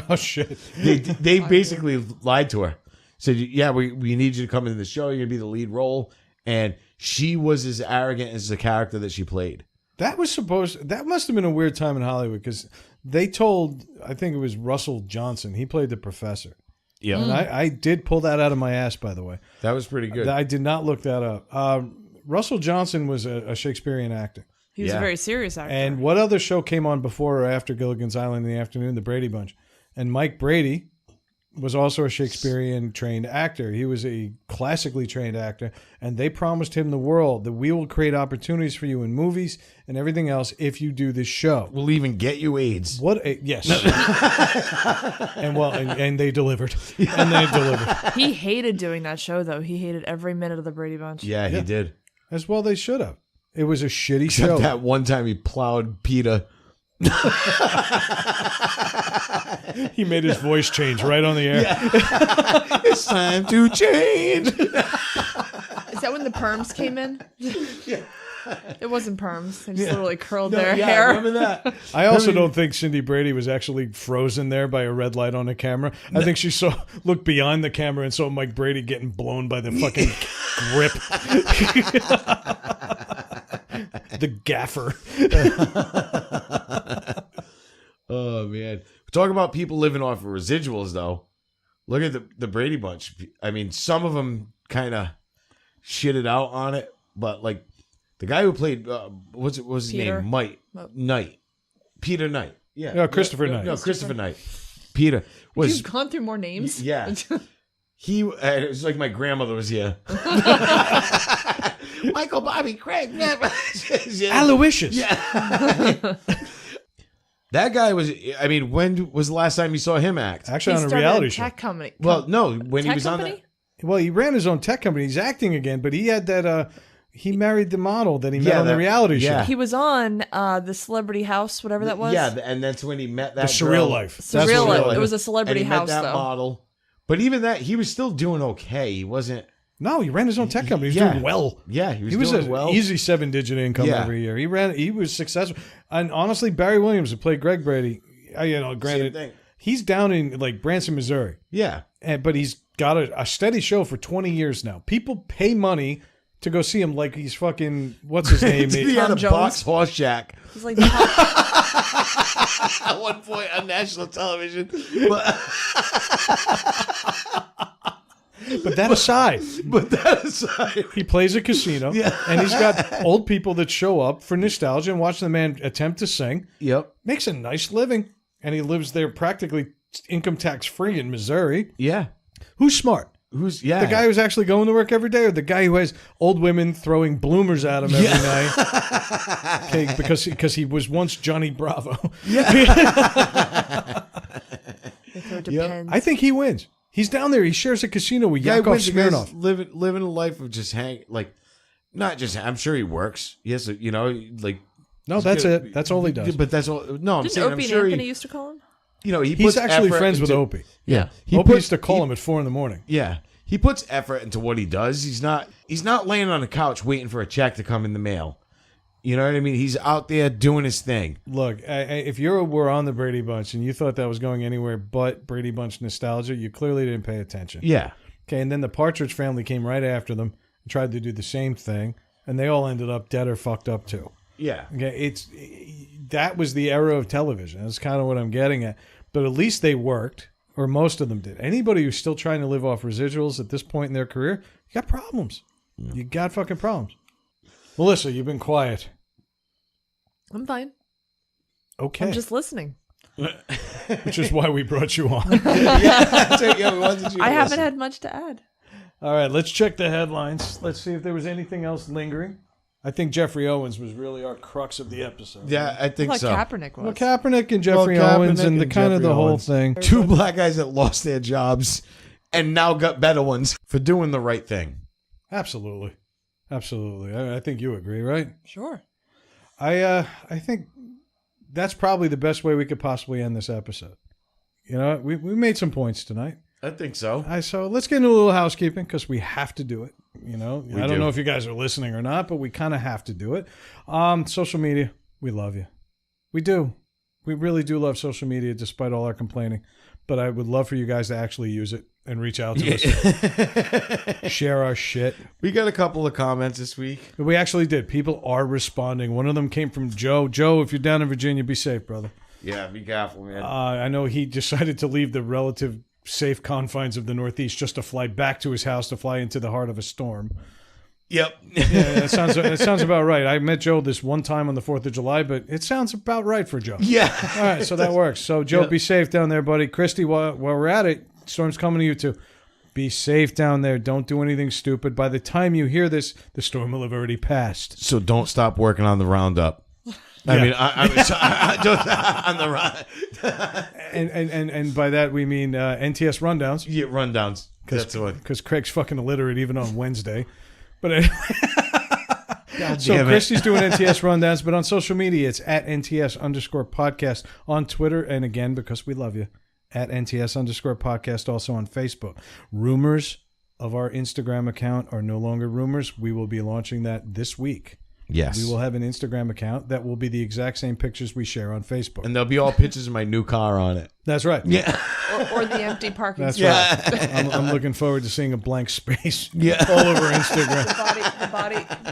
Oh, shit. They basically lied to her. Said, yeah, we need you to come into the show. You're going to be the lead role. And she was as arrogant as the character that she played. That must have been a weird time in Hollywood, because they told, I think it was Russell Johnson, he played the professor. Yeah. And I did pull that out of my ass, by the way. That was pretty good. I did not look that up. Russell Johnson was a Shakespearean actor. He was Yeah. a very serious actor. And what other show came on before or after Gilligan's Island in the afternoon? The Brady Bunch. And Mike Brady was also a Shakespearean trained actor. He was a classically trained actor, and they promised him the world, that we will create opportunities for you in movies and everything else if you do this show. We'll even get you AIDS. Yes. and they delivered. And they delivered. he hated doing that show, though. He hated every minute of the Brady Bunch. Yeah, he did. As well they should have. It was a shitty Except show. that one time he plowed PETA. He made his voice change right on the air. It's time to change. Is that when the perms came in? It wasn't perms. They just literally curled their hair. Remember that? I also don't think Cindy Brady was actually frozen there by a red light on the camera. I think she looked beyond the camera and saw Mike Brady getting blown by the fucking grip. The gaffer. Oh, man. Talk about people living off of residuals, though. Look at the Brady Bunch. I mean, some of them kind of shitted out on it, but like the guy who played, what was his Peter. name? Knight. Peter Knight. Yeah. No, Christopher Knight. No, Christopher Knight. Peter was. You've gone through more names. Yeah. It was like my grandmother was here. Michael, Bobby, Craig, Aloysius. Yeah. That guy was. I mean, when was the last time you saw him act? Actually, He on a started reality a show. tech company. Well, no, when he Tech was company? on that. Well, he ran his own tech company. He's acting again, but he had that. He married the model that he met on the reality show. yeah. He was on the Celebrity House, whatever that was. Yeah, and that's when he met that The Surreal girl. Life. Surreal That's Life. what It was a And Celebrity he met House, that though. model. But even that, he was still doing okay. He wasn't. No, he ran his own tech company. He was Yeah. doing well. Yeah, he was He was doing an well. easy 7-digit income Yeah. every year. He was successful. And honestly, Barry Williams, who played Greg Brady, granted, thing. he's down in like Branson, Missouri, Yeah. but he's got a steady show for 20 years now. People pay money to go see him like he's fucking, what's his name? He had a Jones. box horse shack He's like the top. at one point on national television. But that aside, But that aside. he plays a casino, and he's got old people that show up for nostalgia and watch the man attempt to sing. Yep. Makes a nice living, and he lives there practically income tax free in Missouri. Yeah. Who's smart? The The guy who's actually going to work every day, or the guy who has old women throwing bloomers at him every night? Okay, because he was once Johnny Bravo. It depends. I think he wins. He's down there. He shares a casino with guy Yakov wins. The guy's Smirnoff. living a life of just not just. I'm sure he works. Yes, like. No, that's it. That's all he does. But that's all. No, I'm Didn't saying. Opie I'm and sure Anthony he. used to call him? He He's puts actually effort friends with into- Opie. Yeah, Opie used to call him at 4 a.m. Yeah, he puts effort into what he does. He's not laying on a couch waiting for a check to come in the mail. You know what I mean? He's out there doing his thing. Look, if you were on the Brady Bunch and you thought that was going anywhere but Brady Bunch nostalgia, you clearly didn't pay attention. Yeah. Okay, and then the Partridge Family came right after them and tried to do the same thing, and they all ended up dead or fucked up too. Yeah. Okay, that was the era of television. That's kind of what I'm getting at. But at least they worked, or most of them did. Anybody who's still trying to live off residuals at this point in their career, you got problems. Yeah. You got fucking problems. Melissa, you've been quiet. I'm fine. Okay. I'm just listening. Which is why we brought you on. I haven't had much to add. All right, let's check the headlines. Let's see if there was anything else lingering. I think Geoffrey Owens was really our crux of the episode. Yeah, I think Like so. Kaepernick was. Well, Kaepernick and Geoffrey Owens and the kind of the whole thing. Two black guys that lost their jobs and now got better ones for doing the right thing. Absolutely. Absolutely. I think you agree, right? Sure. I think that's probably the best way we could possibly end this episode. You know, we made some points tonight. I think so. So let's get into a little housekeeping because we have to do it. You know, I don't do. know if you guys are listening or not, but we kind of have to do it. Social media, we love you. We do. We really do love social media despite all our complaining. But I would love for you guys to actually use it and reach out to us. Share our shit. We got a couple of comments this week. We actually did. People are responding. One of them came from Joe. Joe, if you're down in Virginia, be safe, brother. Yeah, be careful, man. I know he decided to leave the relative safe confines of the Northeast just to fly back to his house to fly into the heart of a storm. Yep. Yeah, it sounds about right. I met Joe this one time on the 4th of July, but it sounds about right for Joe. Yeah. All right, so that works. So, Joe, be safe down there, buddy. Christy, while we're at it, storm's coming to you too. Be safe down there. Don't do anything stupid. By the time you hear this, the storm will have already passed. So don't stop working on the roundup. I mean, I don't on the run. And by that we mean NTS rundowns. You get rundowns. That's the one. Because Craig's fucking illiterate even on Wednesday. But God so damn it. Christy's doing NTS rundowns, but on social media it's at NTS_podcast on Twitter, and again, because we love you, at NTS_podcast also on Facebook. Rumors of our Instagram account are no longer rumors. We will be launching that this week. Yes. We will have an Instagram account that will be the exact same pictures we share on Facebook. And there'll be all pictures of my new car on it. That's right. Yeah. Or the empty parking That's spot. right. I'm looking forward to seeing a blank space Yeah. all over Instagram.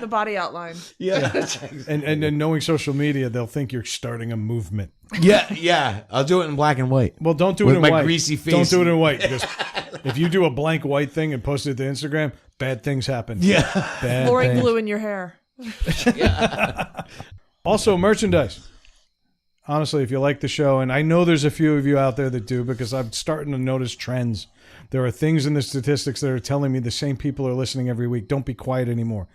The body outline. Yeah. And knowing social media, they'll think you're starting a movement. Yeah. I'll do it in black and white. Well, don't do With it in my white. greasy face. Don't do it in white because if you do a blank white thing and post it to Instagram, bad things happen. Yeah. Bad Flooring things. glue in your hair. Also, merchandise. Honestly, if you like the show, and I know there's a few of you out there that do, because I'm starting to notice trends. There are things in the statistics that are telling me the same people are listening every week. Don't be quiet anymore.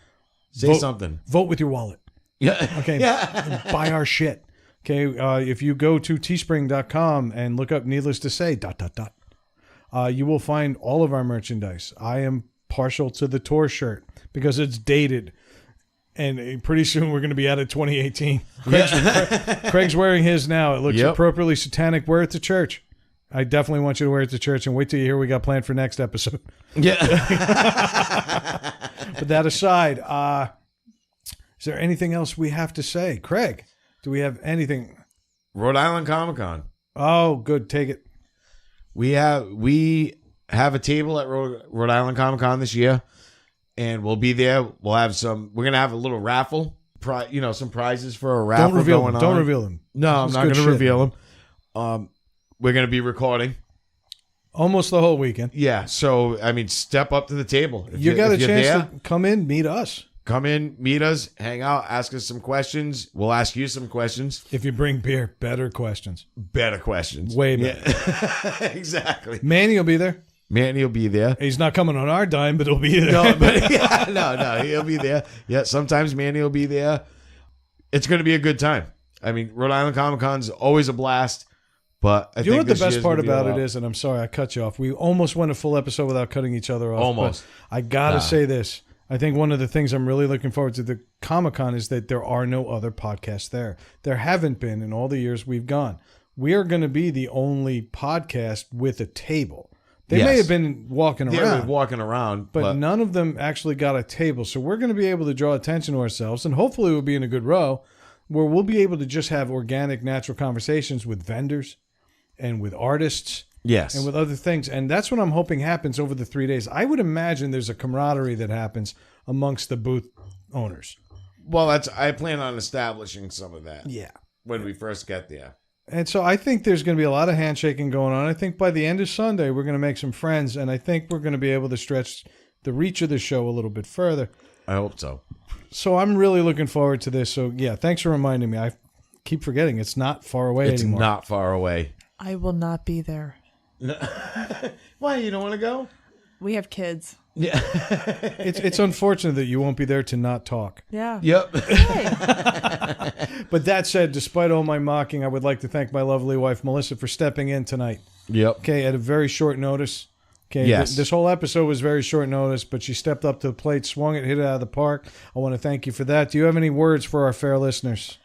Say something. Vote with your wallet. Yeah. Okay. Yeah. Buy our shit. Okay. If you go to teespring.com and look up Needless to Say, ... you will find all of our merchandise. I am partial to the tour shirt because it's dated. And pretty soon we're going to be out of 2018. Craig's wearing his now. It looks appropriately satanic. Wear it to church. I definitely want you to wear it to church, and wait till you hear what we got planned for next episode. Yeah. But that aside, is there anything else we have to say? Craig, do we have anything? Rhode Island Comic Con. Oh, good. Take it. We have a table at Rhode Island Comic Con this year. And we'll be there. We'll have we're going to have a little raffle, some prizes for a raffle going on. Don't reveal them. No, I'm not going to reveal them. We're going to be recording. Almost the whole weekend. Yeah. So, I mean, step up to the table. You got a chance to come in, meet us. Come in, meet us, hang out, ask us some questions. We'll ask you some questions. If you bring beer, better questions. Better questions. Way better. Yeah. Exactly. Manny will be there. Manny will be there. He's not coming on our dime, but he'll be there. No, he'll be there. Yeah, sometimes Manny will be there. It's going to be a good time. I mean, Rhode Island Comic Con's always a blast, but I think you know what the this best year's part gonna be about it is, and I'm sorry I cut you off. We almost went a full episode without cutting each other off. Almost. I got to say this. I think one of the things I'm really looking forward to the Comic-Con is that there are no other podcasts there. There haven't been in all the years we've gone. We are going to be the only podcast with a table. They may have been walking around. But none of them actually got a table. So we're going to be able to draw attention to ourselves, and hopefully we'll be in a good row where we'll be able to just have organic, natural conversations with vendors and with artists. Yes. And with other things. And that's what I'm hoping happens over the 3 days. I would imagine there's a camaraderie that happens amongst the booth owners. Well, I plan on establishing some of that. Yeah. When we first get there. And so I think there's going to be a lot of handshaking going on. I think by the end of Sunday, we're going to make some friends, and I think we're going to be able to stretch the reach of the show a little bit further. I hope so. So I'm really looking forward to this. So, yeah, thanks for reminding me. I keep forgetting it's not far away anymore. It's not far away. I will not be there. Why? You don't want to go? We have kids. Yeah. It's unfortunate that you won't be there to not talk. Yeah. Yep. But that said, despite all my mocking, I would like to thank my lovely wife, Melissa, for stepping in tonight. Yep. Okay, at a very short notice. Okay, yes. This whole episode was very short notice, but she stepped up to the plate, swung it, hit it out of the park. I want to thank you for that. Do you have any words for our fair listeners?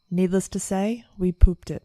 Needless to say, we pooped it.